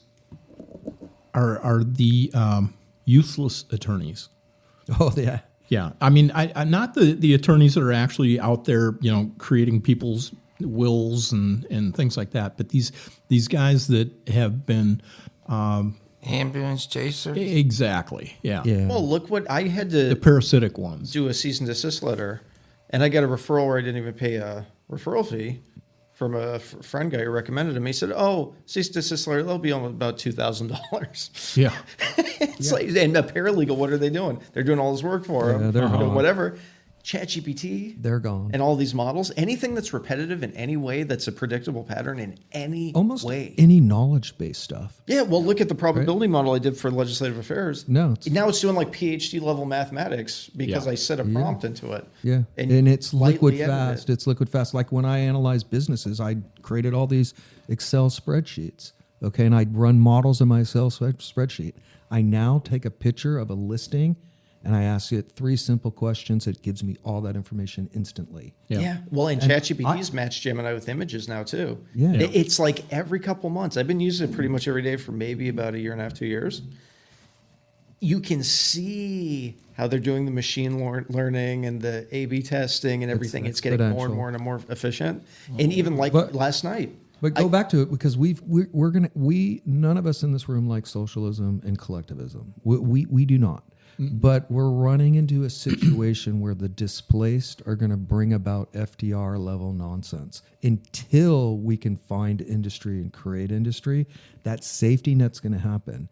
are the useless attorneys. Oh yeah. Yeah, I mean, I not the attorneys that are actually out there, creating people's wills and things like that, but these guys that have been Ambulance chasers. exactly, yeah, Well, look what I had the to parasitic ones. do a cease and desist letter, and I got a referral where I didn't even pay a referral fee from a friend guy who recommended him. He said, "Oh, cease and desist letter, they'll be on about $2,000." Yeah, It's like, and a paralegal, what are they doing? They're doing all this work for them. they're gone. Whatever. ChatGPT, They're gone. and all these models, anything that's repetitive in any way, that's a predictable pattern in any Almost way. any knowledge-based stuff. Yeah, well, look at the probability model I did for legislative affairs. No, Now it's doing like PhD level mathematics because Yeah. I set a prompt into it. Yeah, and it's liquid lightly edited fast. it. It's liquid fast. Like when I analyze businesses, I created all these Excel spreadsheets. Okay, and I'd run models in my Excel spreadsheet. I now take a picture of a listing, and I ask it 3 simple questions. It gives me all that information instantly. Yeah. Well, and ChatGPT's matched Gemini with images now too. Yeah. It's like every couple months. I've been using it pretty much every day for maybe about 1.5 years, 2 years. You can see how they're doing the machine learning and the A/B testing and everything. It's getting more and exponential. more efficient. And even like But- last night. But go back to it because none of us in this room like socialism and collectivism. We do not. But we're running into a situation where the displaced are going to bring about FDR level nonsense. Until we can find industry and create industry, that safety net's going to happen.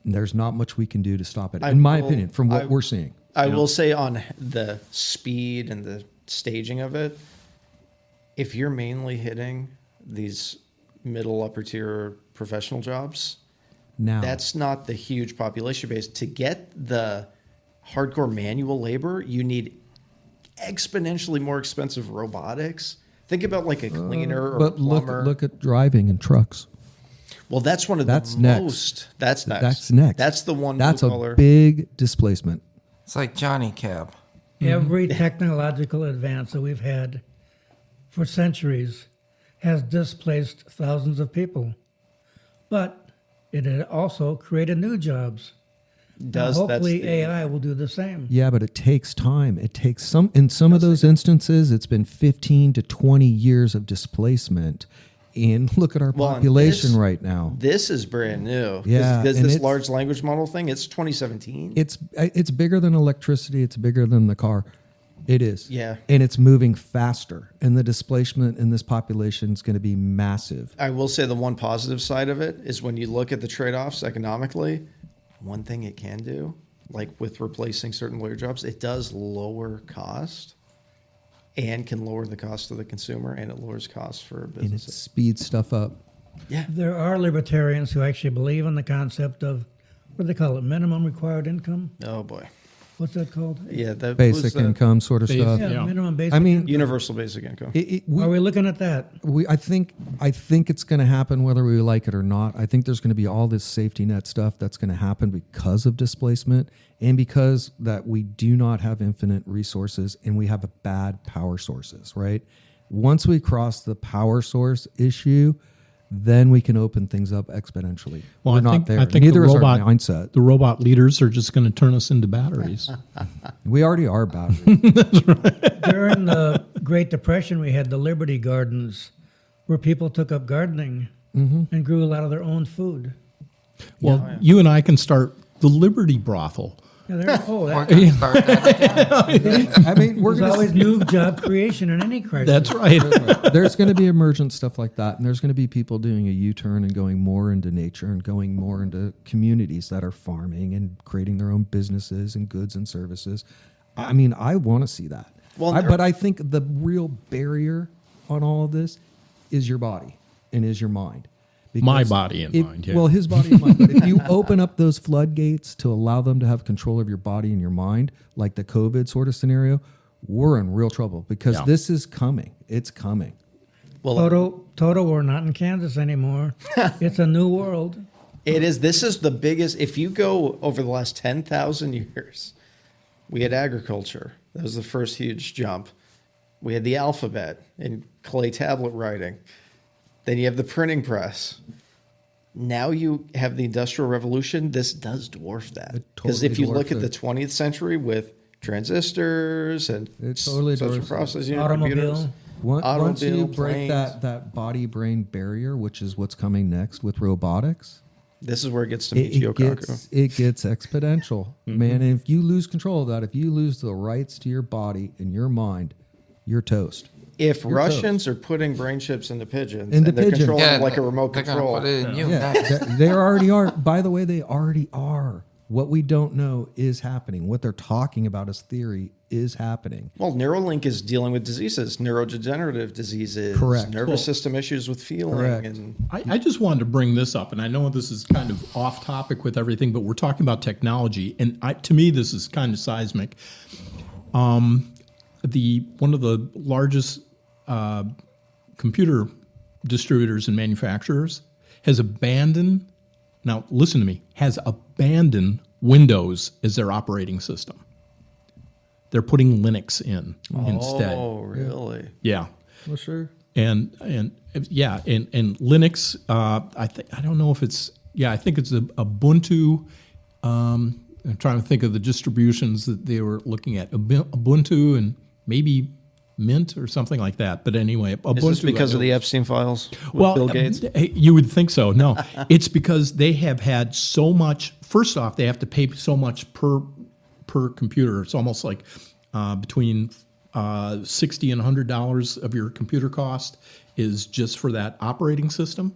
And there's not much we can do to stop it, in my opinion, from what we're seeing. I will say on the speed and the staging of it, if you're mainly hitting these middle upper tier professional jobs, Now, that's not the huge population base. To get the hardcore manual labor, you need exponentially more expensive robotics. Think about like a cleaner or a but plumber. look at driving and trucks. Well, that's one of That's the next. most. That's next. That's next. That's the one. That's blue a collar. big displacement. It's like Johnny Cab. Every technological advance that we've had for centuries has displaced thousands of people, but it had also created new jobs. Does Now, that's hopefully the- AI will do the same. Yeah, but it takes time. It takes in some of those instances, it's been 15 to 20 years of displacement. And look at our Well, and population this- right now. This is brand new. Yeah, Because and this it's- large language model thing, it's 2017. It's bigger than electricity. It's bigger than the car. It is. Yeah. And it's moving faster. And the displacement in this population is going to be massive. I will say the one positive side of it is when you look at the trade-offs economically, one thing it can do, like with replacing certain lawyer jobs, it does lower cost and can lower the cost to the consumer, and it lowers costs for And it businesses. speeds stuff up. Yeah. There are libertarians who actually believe in the concept of, what do they call it, minimum required income? Oh boy. What's that called? Yeah. That Basic income sort of Basic- stuff. Yeah, Yeah. minimum basic I mean, income. Universal basic income. Are we looking at that? I think it's going to happen whether we like it or not. I think there's going to be all this safety net stuff that's going to happen because of displacement and because that we do not have infinite resources and we have a bad power sources, right? Once we cross the power source issue, then we can open things up exexponentially. Well, We're I not think there. I think Neither the is robot our mindset. The robot leaders are just going to turn us into batteries. We already are batteries. During the Great Depression, we had the Liberty Gardens where people took up gardening and grew a lot of their own food. Well, you and I can start the Liberty brothel. Yeah, there, oh, We're that, going to start that again. I mean, we're there's going always to. new job creation in any crisis. That's right. There's going to be emergent stuff like that, and there's going to be people doing a U-turn and going more into nature and going more into communities that are farming and creating their own businesses and goods and services. I mean, I want to see that. Well, But I think the real barrier on all of this is your body and is your mind. My Because body and mind, yeah. Well, his body and mind. But if you open up those floodgates to allow them to have control of your body and your mind, like the COVID sort of scenario, we're in real trouble because Yeah. this is coming. It's coming. Well, Toto, we're not in Kansas anymore. It's a new world. it is. This is the biggest. If you go over the last 10,000 years, we had agriculture. That was the first huge jump. We had the alphabet and clay tablet writing. Then you have the printing press. Now you have the Industrial Revolution. This does dwarf that. Because totally if you look dwarfs at the it. 20th century with transistors and It totally central dwarfs it. process unit Automobile. computers, Once you automobile, break planes. that body-brain barrier, which is what's coming next with robotics, This is where it gets to it, Michio it Kaku. gets exponential, man. And if you lose control of that, if you lose the rights to your body and your mind, you're toast. If Russians are putting brain chips into pigeons Into and they're pigeons. controlling Yeah, them like a remote they're control, gonna put it in you Yeah, next. they already are. By the way, they already are. What we don't know is happening. What they're talking about as theory is happening. well, Neuralink is dealing with diseases, neurodegenerative diseases, Correct. nervous system issues with feeling, Correct. and I just wanted to bring this up, and I know this is kind of off topic with everything, but we're talking about technology, and to me, this is kind of seismic. One of the largest computer distributors and manufacturers has abandoned. Now, listen to me. Has abandoned Windows as their operating system. They're putting Linux in instead. oh, really? Yeah. Well, sure. And Linux. I don't know if it's. Yeah, I think it's a Ubuntu. I'm trying to think of the distributions that they were looking at. Ubuntu and maybe Mint or something like that. But anyway, Ubuntu. Is this because of the Epstein files with Bill Gates? You would think so. No, it's because they have had so much. First off, they have to pay so much per computer. It's almost like between $60 and $100 of your computer cost is just for that operating system.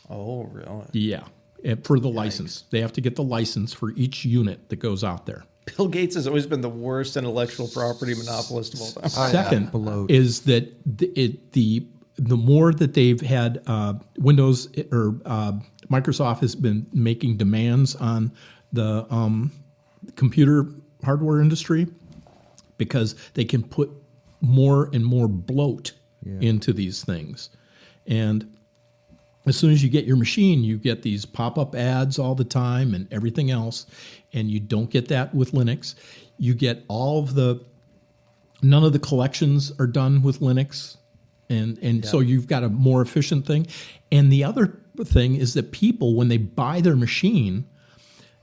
Oh, really? Yeah, and for the license, they have to get the license for each unit that goes out there. Bill Gates has always been the worst intellectual property monopolist of all time. Second Bloat. is that the more that they've had Windows or Microsoft has been making demands on the computer hardware industry because they can put more and more bloat into these things. And as soon as you get your machine, you get these pop-up ads all the time and everything else, and you don't get that with Linux. You get none of the collections are done with Linux, and so you've got a more efficient thing. And the other thing is that people, when they buy their machine,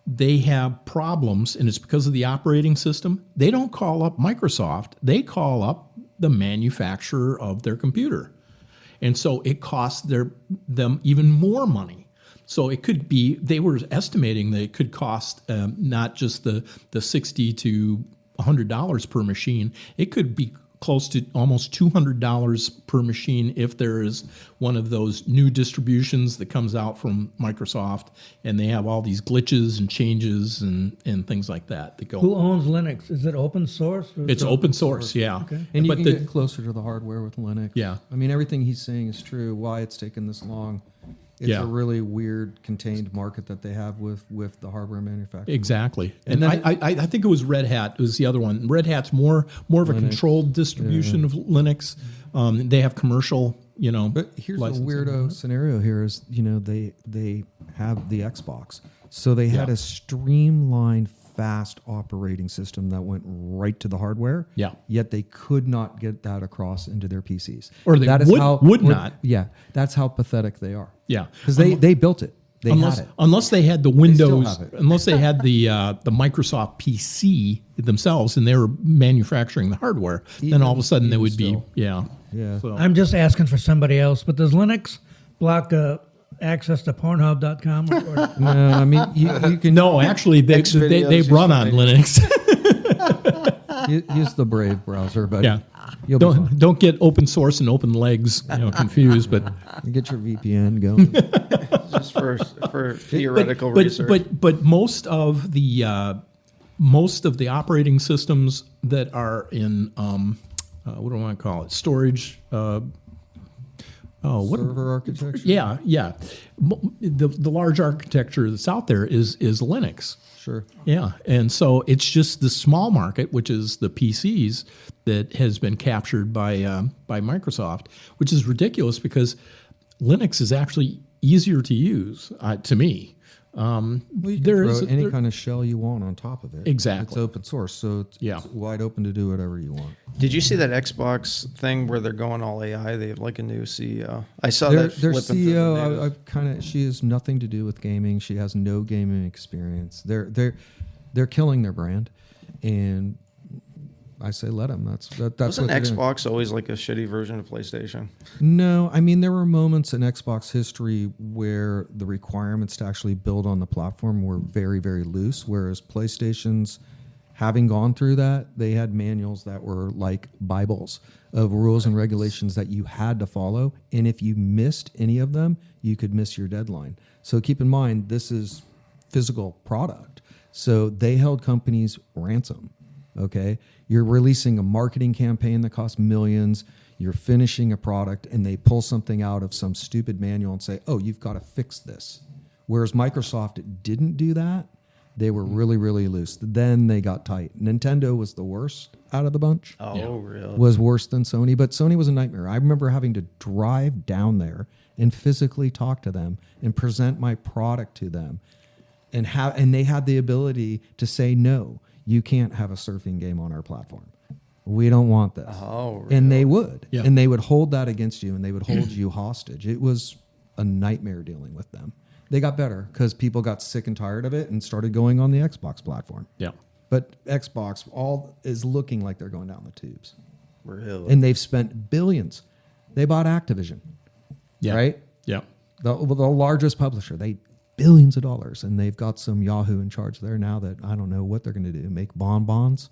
they have problems, and it's because of the operating system. They don't call up Microsoft. They call up the manufacturer of their computer. And so it costs them even more money. So it could be, they were estimating that it could cost not just the $60 to $100 per machine. It could be close to almost $200 per machine if there is one of those new distributions that comes out from Microsoft, and they have all these glitches and changes and things like that go. Who owns Linux? Is it open source? Or It's open source, yeah. Okay. And you But can the- get closer to the hardware with Linux. Yeah. I mean, everything he's saying is true. Why it's taken this long. It's Yeah. a really weird contained market that they have with the hardware manufacturer. Exactly, and then I think it was Red Hat. It was the other one. Red Hat's more of a controlled distribution of Linux. They have commercial, But here's the licensing. weirdo scenario here is, they have the Xbox. So they had Yeah. a streamlined, fast operating system that went right to the hardware. Yeah. Yet they could not get that across into their PCs. Or they would not. Yeah. That's how pathetic they are. Yeah, Because they built it. They had it. unless they had the still Windows, have it. unless they had the Microsoft PC themselves, and they were manufacturing the hardware, then all of a sudden they would still. be Yeah. So, I'm just asking for somebody else, but does Linux block access to Pornhub.com? Or No, I mean, you can no, actually they Xvideos run or on something. Linux. use the Brave browser, but Yeah. you'll be fine. Don't get open source and open legs confused, but. Get your VPN going. Just for theoretical but, research. But most of the operating systems that are in what do I want to call it? Storage. Server architecture. Yeah. The large architecture that's out there is Linux. Sure. Yeah, and so it's just the small market, which is the PCs, that has been captured by Microsoft, which is ridiculous because Linux is actually easier to use to me. Well, you can There throw is any kind of shell you want on top of it. Exactly. It's open source, so it's wide open to do whatever you want. Did you see that Xbox thing where they're going all AI? They have like a new CEO. I saw Their that. flipping through the CEO, news. I've kind of. She has nothing to do with gaming. She has no gaming experience. They're killing their brand, and I say let them. That's Wasn't what they're doing. Xbox always like a shitty version of PlayStation? No, I mean there were moments in Xbox history where the requirements to actually build on the platform were very, very loose, whereas PlayStation's, having gone through that, they had manuals that were like Bibles of rules and regulations that you had to follow, and if you missed any of them, you could miss your deadline. So keep in mind, this is physical product. So they held companies ransom. Okay, you're releasing a marketing campaign that costs millions. You're finishing a product, and they pull something out of some stupid manual and say, "Oh, you've got to fix this." Whereas Microsoft didn't do that. They were really, really loose. Then they got tight. Nintendo was the worst out of the bunch. Oh, really? Was worse than Sony, but Sony was a nightmare. I remember having to drive down there and physically talk to them and present my product to them, and they had the ability to say no. You can't have a surfing game on our platform. We don't want this. Oh, really? And they would. Yeah. And they would hold that against you, and they would hold you hostage. It was a nightmare dealing with them. They got better because people got sick and tired of it and started going on the Xbox platform. Yeah. But Xbox all is looking like they're going down the tubes. Really? And they've spent billions. They bought Activision, Yeah. right? Yeah. The largest publisher. They billions of dollars, and they've got some Yahoo in charge there now that I don't know what they're going to do. Make bonbons?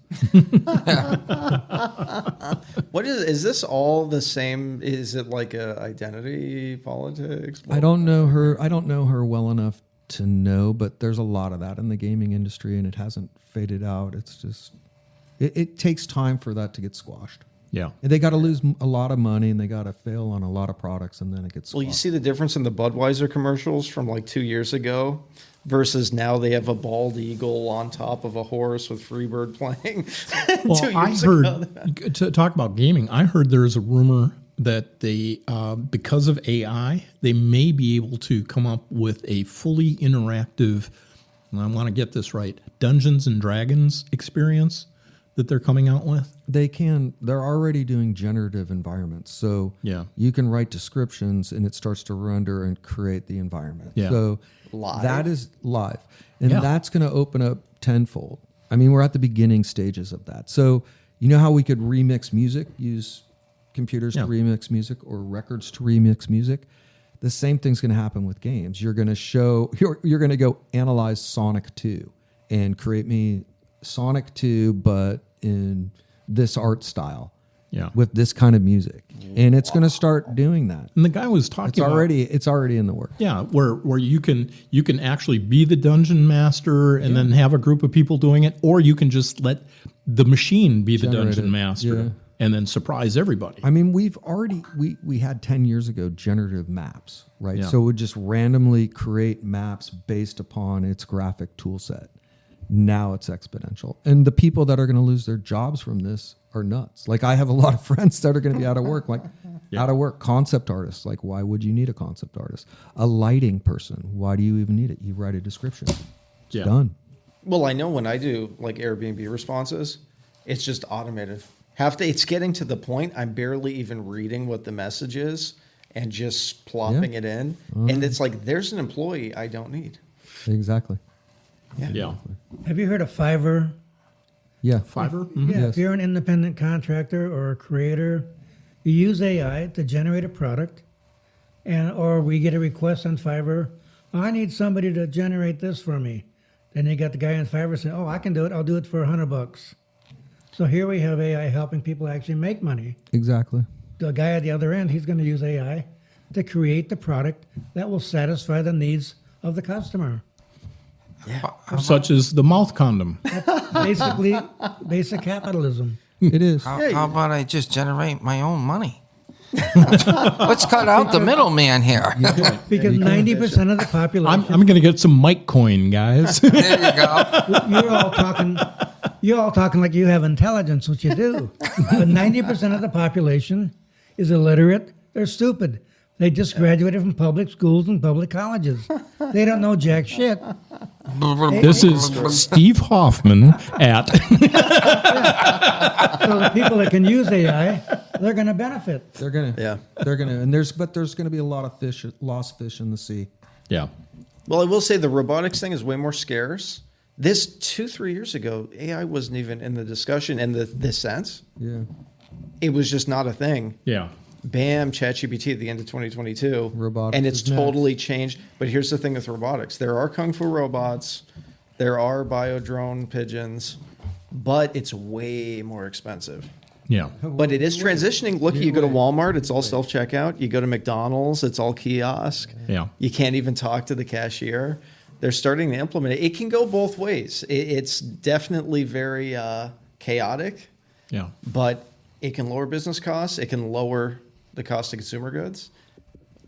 What is this all the same? Is it like a identity politics? I don't know her. I don't know her well enough to know, but there's a lot of that in the gaming industry, and it hasn't faded out. It's just it takes time for that to get squashed. Yeah. And they got to lose a lot of money, and they got to fail on a lot of products, and then it gets squashed. Well, you see the difference in the Budweiser commercials from like 2 years ago versus now they have a bald eagle on top of a horse with Freebird playing. Well, 2 I years ago. heard, to talk about gaming, I heard there's a rumor that they, because of AI, they may be able to come up with a fully interactive, and I want to get this right, Dungeons and Dragons experience that they're coming out with. They can. They're already doing generative environments, so Yeah. you can write descriptions, and it starts to render and create the environment. Yeah. So Live? that is live, and Yeah. that's going to open up tenfold. I mean, we're at the beginning stages of that. So you know how we could remix music, use computers to Yeah. remix music or records to remix music. The same thing's going to happen with games. You're going to show. You're going to go analyze Sonic 2 and create me Sonic 2, but in this art style, Yeah. with this kind of music, and it's going to start doing that. And the guy was talking It's about, already in the works. yeah, where you can actually be the dungeon master and then have a group of people doing it, or you can just let the machine be the Generate dungeon it. master Yeah. and then surprise everybody. I mean, we've already we had 10 years ago generative maps, right? Yeah. So it would just randomly create maps based upon its graphic tool set. Now it's exponential, and the people that are going to lose their jobs from this are nuts. Like I have a lot of friends that are going to be out of work, out of work. Concept artists, like why would you need a concept artist? A lighting person, why do you even need it? You write a description, it's Yeah. done. Well, I know when I do like Airbnb responses, it's just automated. It's getting to the point I'm barely even reading what the message is and just plopping it in. And it's like, there's an employee I don't need. Exactly. Yeah. Have you heard of Fiverr? Yeah. Fiverr? Yeah, Yes. if you're an independent contractor or a creator, you use AI to generate a product, or we get a request on Fiverr. I need somebody to generate this for me. Then you got the guy on Fiverr saying, "Oh, I can do it. I'll do it for $100." So here we have AI helping people actually make money. Exactly. The guy at the other end, he's going to use AI to create the product that will satisfy the needs of the customer. Such as the mouth condom. Basically, basic capitalism. It is. How about I just generate my own money? Let's cut out the middleman here. Because 90% of the population, I'm going to get some mic coin, guys. There you go. you're all talking like you have intelligence, which you do. But 90% of the population is illiterate. They're stupid. They just graduated from public schools and public colleges. They don't know jack shit. This is Steve Hoffman at. So the people that can use AI, they're going to benefit. They're gonna, Yeah. they're gonna, and there's gonna be a lot of lost fish in the sea. Yeah. Well, I will say the robotics thing is way more scarce. This 2-3 years ago, AI wasn't even in the discussion in this sense. Yeah, It was just not a thing. Yeah. Bam, ChatGPT at the end of 2022. Robotics and it's is next. totally changed. But here's the thing with robotics. There are Kung Fu robots. There are bio-drone pigeons. But it's way more expensive. Yeah. But it is transitioning. Look, you go to Walmart, it's all self-checkout. You go to McDonald's, it's all kiosk. Yeah. You can't even talk to the cashier. They're starting to implement it. It can go both ways. It's definitely very chaotic, Yeah. but it can lower business costs. It can lower the cost of consumer goods.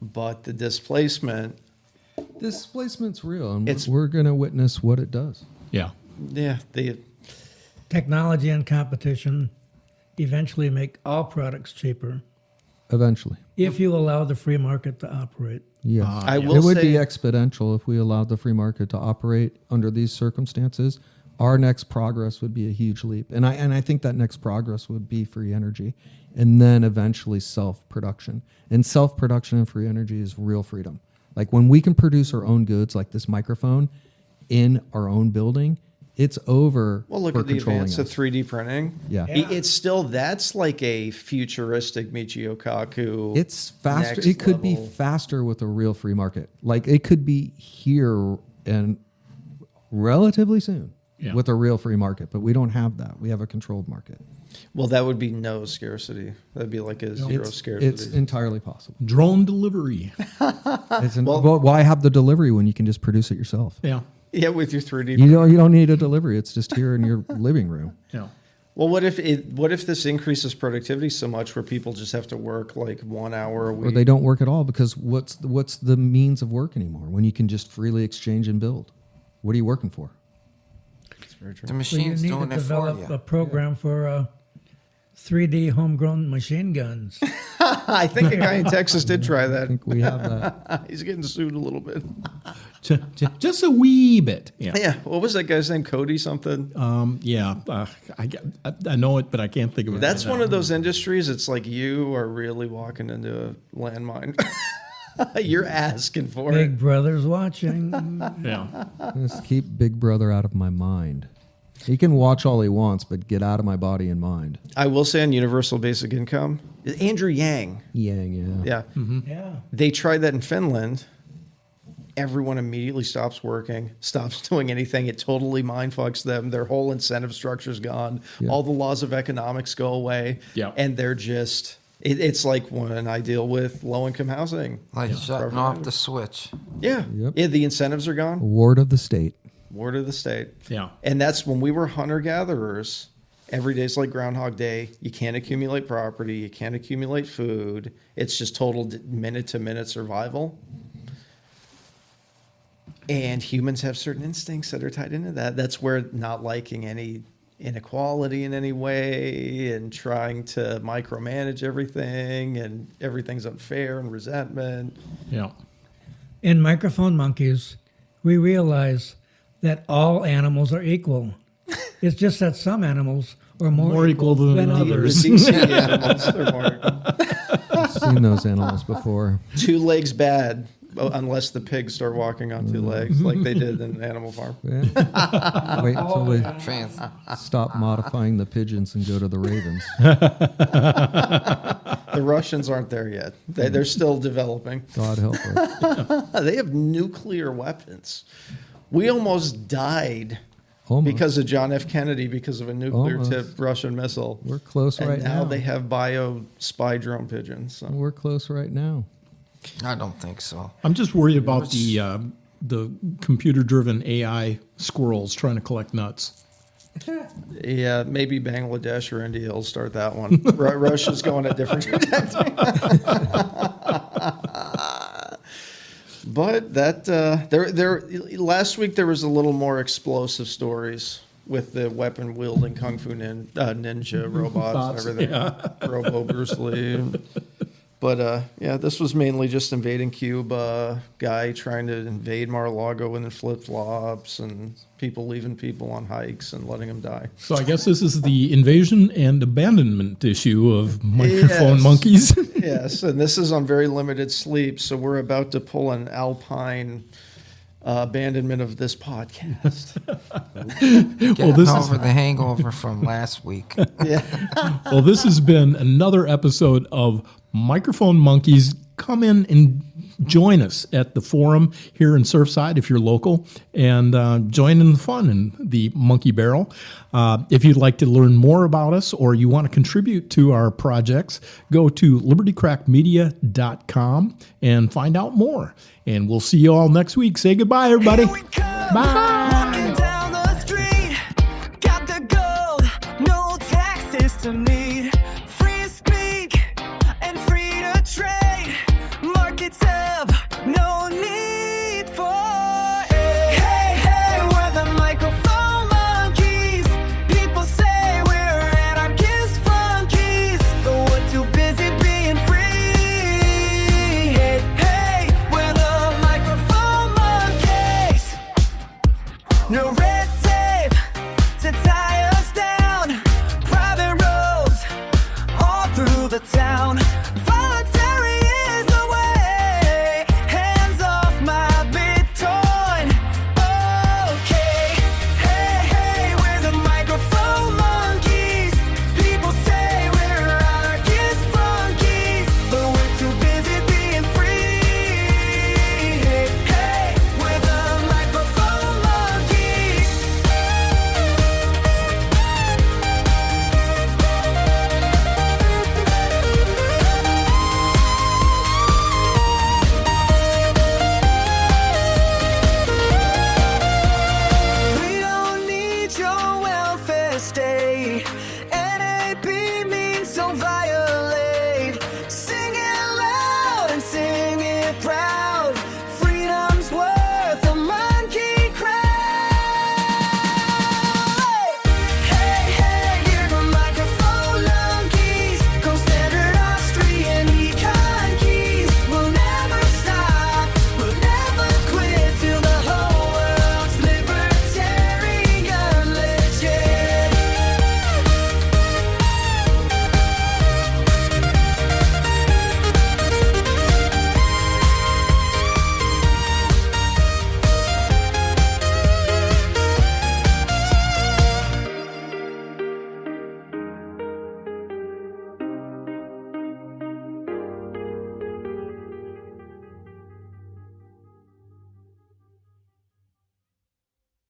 But the displacement's real, and It's- we're gonna witness what it does. Yeah. yeah, Technology and competition eventually make all products cheaper Eventually, if you allow the free market to operate. yes. I will It would say- be exponential if we allowed the free market to operate under these circumstances. Our next progress would be a huge leap, and I think that next progress would be free energy, and then eventually self-production. And self-production and free energy is real freedom. Like when we can produce our own goods, like this microphone, in our own building, it's over. well, look for at the controlling advance of us. 3D printing. Yeah. It's still, that's like a futuristic Michio Kaku. It's faster. next It could be level. faster with a real free market. Like it could be here and relatively soon Yeah. with a real free market, but we don't have that. We have a controlled market. Well, that would be no scarcity. That'd be like a zero scarcity. It's entirely possible. Drone delivery. Well, why have the delivery when you can just produce it yourself? Yeah. yeah, with your 3D. You don't need a delivery. It's just here in your living room. Yeah. Well, what if this increases productivity so much where people just have to work like 1 hour a Or week? they don't work at all because what's the means of work anymore when you can just freely exchange and build? What are you working for? The So you machine's need doing to it for develop a you. program for 3D homegrown machine guns. I think a guy in Texas did try I that. think we have that. He's getting sued a little bit. Just a wee bit. Yeah. Yeah, what was that guy's name? Cody something. Yeah. I know it, but I can't think of it. That's right one now. of those industries. It's like you are really walking into a landmine. You're asking for Big it. Brother's watching. Yeah. Just keep Big Brother out of my mind. He can watch all he wants, but get out of my body and mind. I will say on universal basic income, Andrew Yang. Yeah. Yeah, Yeah. they tried that in Finland. Everyone immediately stops working, stops doing anything. It totally mind fucks them. Their whole incentive structure's gone. Yeah. All the laws of economics go away. Yeah. And they're just, it's like when I deal with low income housing. Like shutting off the switch. Yeah. Yep. Yeah, the incentives are gone. Ward of the state. Word of the state. Yeah. And that's when we were hunter gatherers. Every day's like Groundhog Day. You can't accumulate property. You can't accumulate food. It's just total minute to minute survival. And humans have certain instincts that are tied into that. That's where not liking any inequality in any way and trying to micromanage everything and everything's unfair and resentment. Yeah. In Microphone Monkeys, we realize that all animals are equal. It's just that some animals are more equal than others. The DC animals are more. I've seen those animals before. 2 legs bad, unless the pigs start walking on 2 legs like they did in Animal Farm. Yeah. Wait until we Trans. stop modifying the pigeons and go to the ravens. The Russians aren't there yet. They're still developing. God help us. They have nuclear weapons. We almost died Almost. because of John F. Kennedy because of a nuclear Almost. tipped Russian missile. We're close And right now now. they have bio spy drone pigeons. So. We're close right now. I don't think so. I'm just worried about the computer-driven AI squirrels trying to collect nuts. Yeah, maybe Bangladesh or India will start that one. Russia's going a different trajectory. But that there last week there was a little more explosive stories with the weapon wielding kung fu ninja robots and everything. Robo Bruce Lee. But yeah, this was mainly just invading Cuba, guy trying to invade Mar-a-Lago in flip-flops, and people leaving people on hikes and letting them die. So I guess this is the invasion and abandonment issue of microphone Yes. monkeys. Yes, and this is on very limited sleep, so we're about to pull an alpine abandonment of this podcast. Getting this is- over the hangover from last week. Well, this has been another episode of Microphone Monkeys. Come in and join us at the forum here in Surfside if you're local, and join in the fun in the Monkey Barrel. If you'd like to learn more about us or you want to contribute to our projects, go to libertycrackmedia.com and find out more. And we'll see you all next week. Say goodbye, everybody. Bye.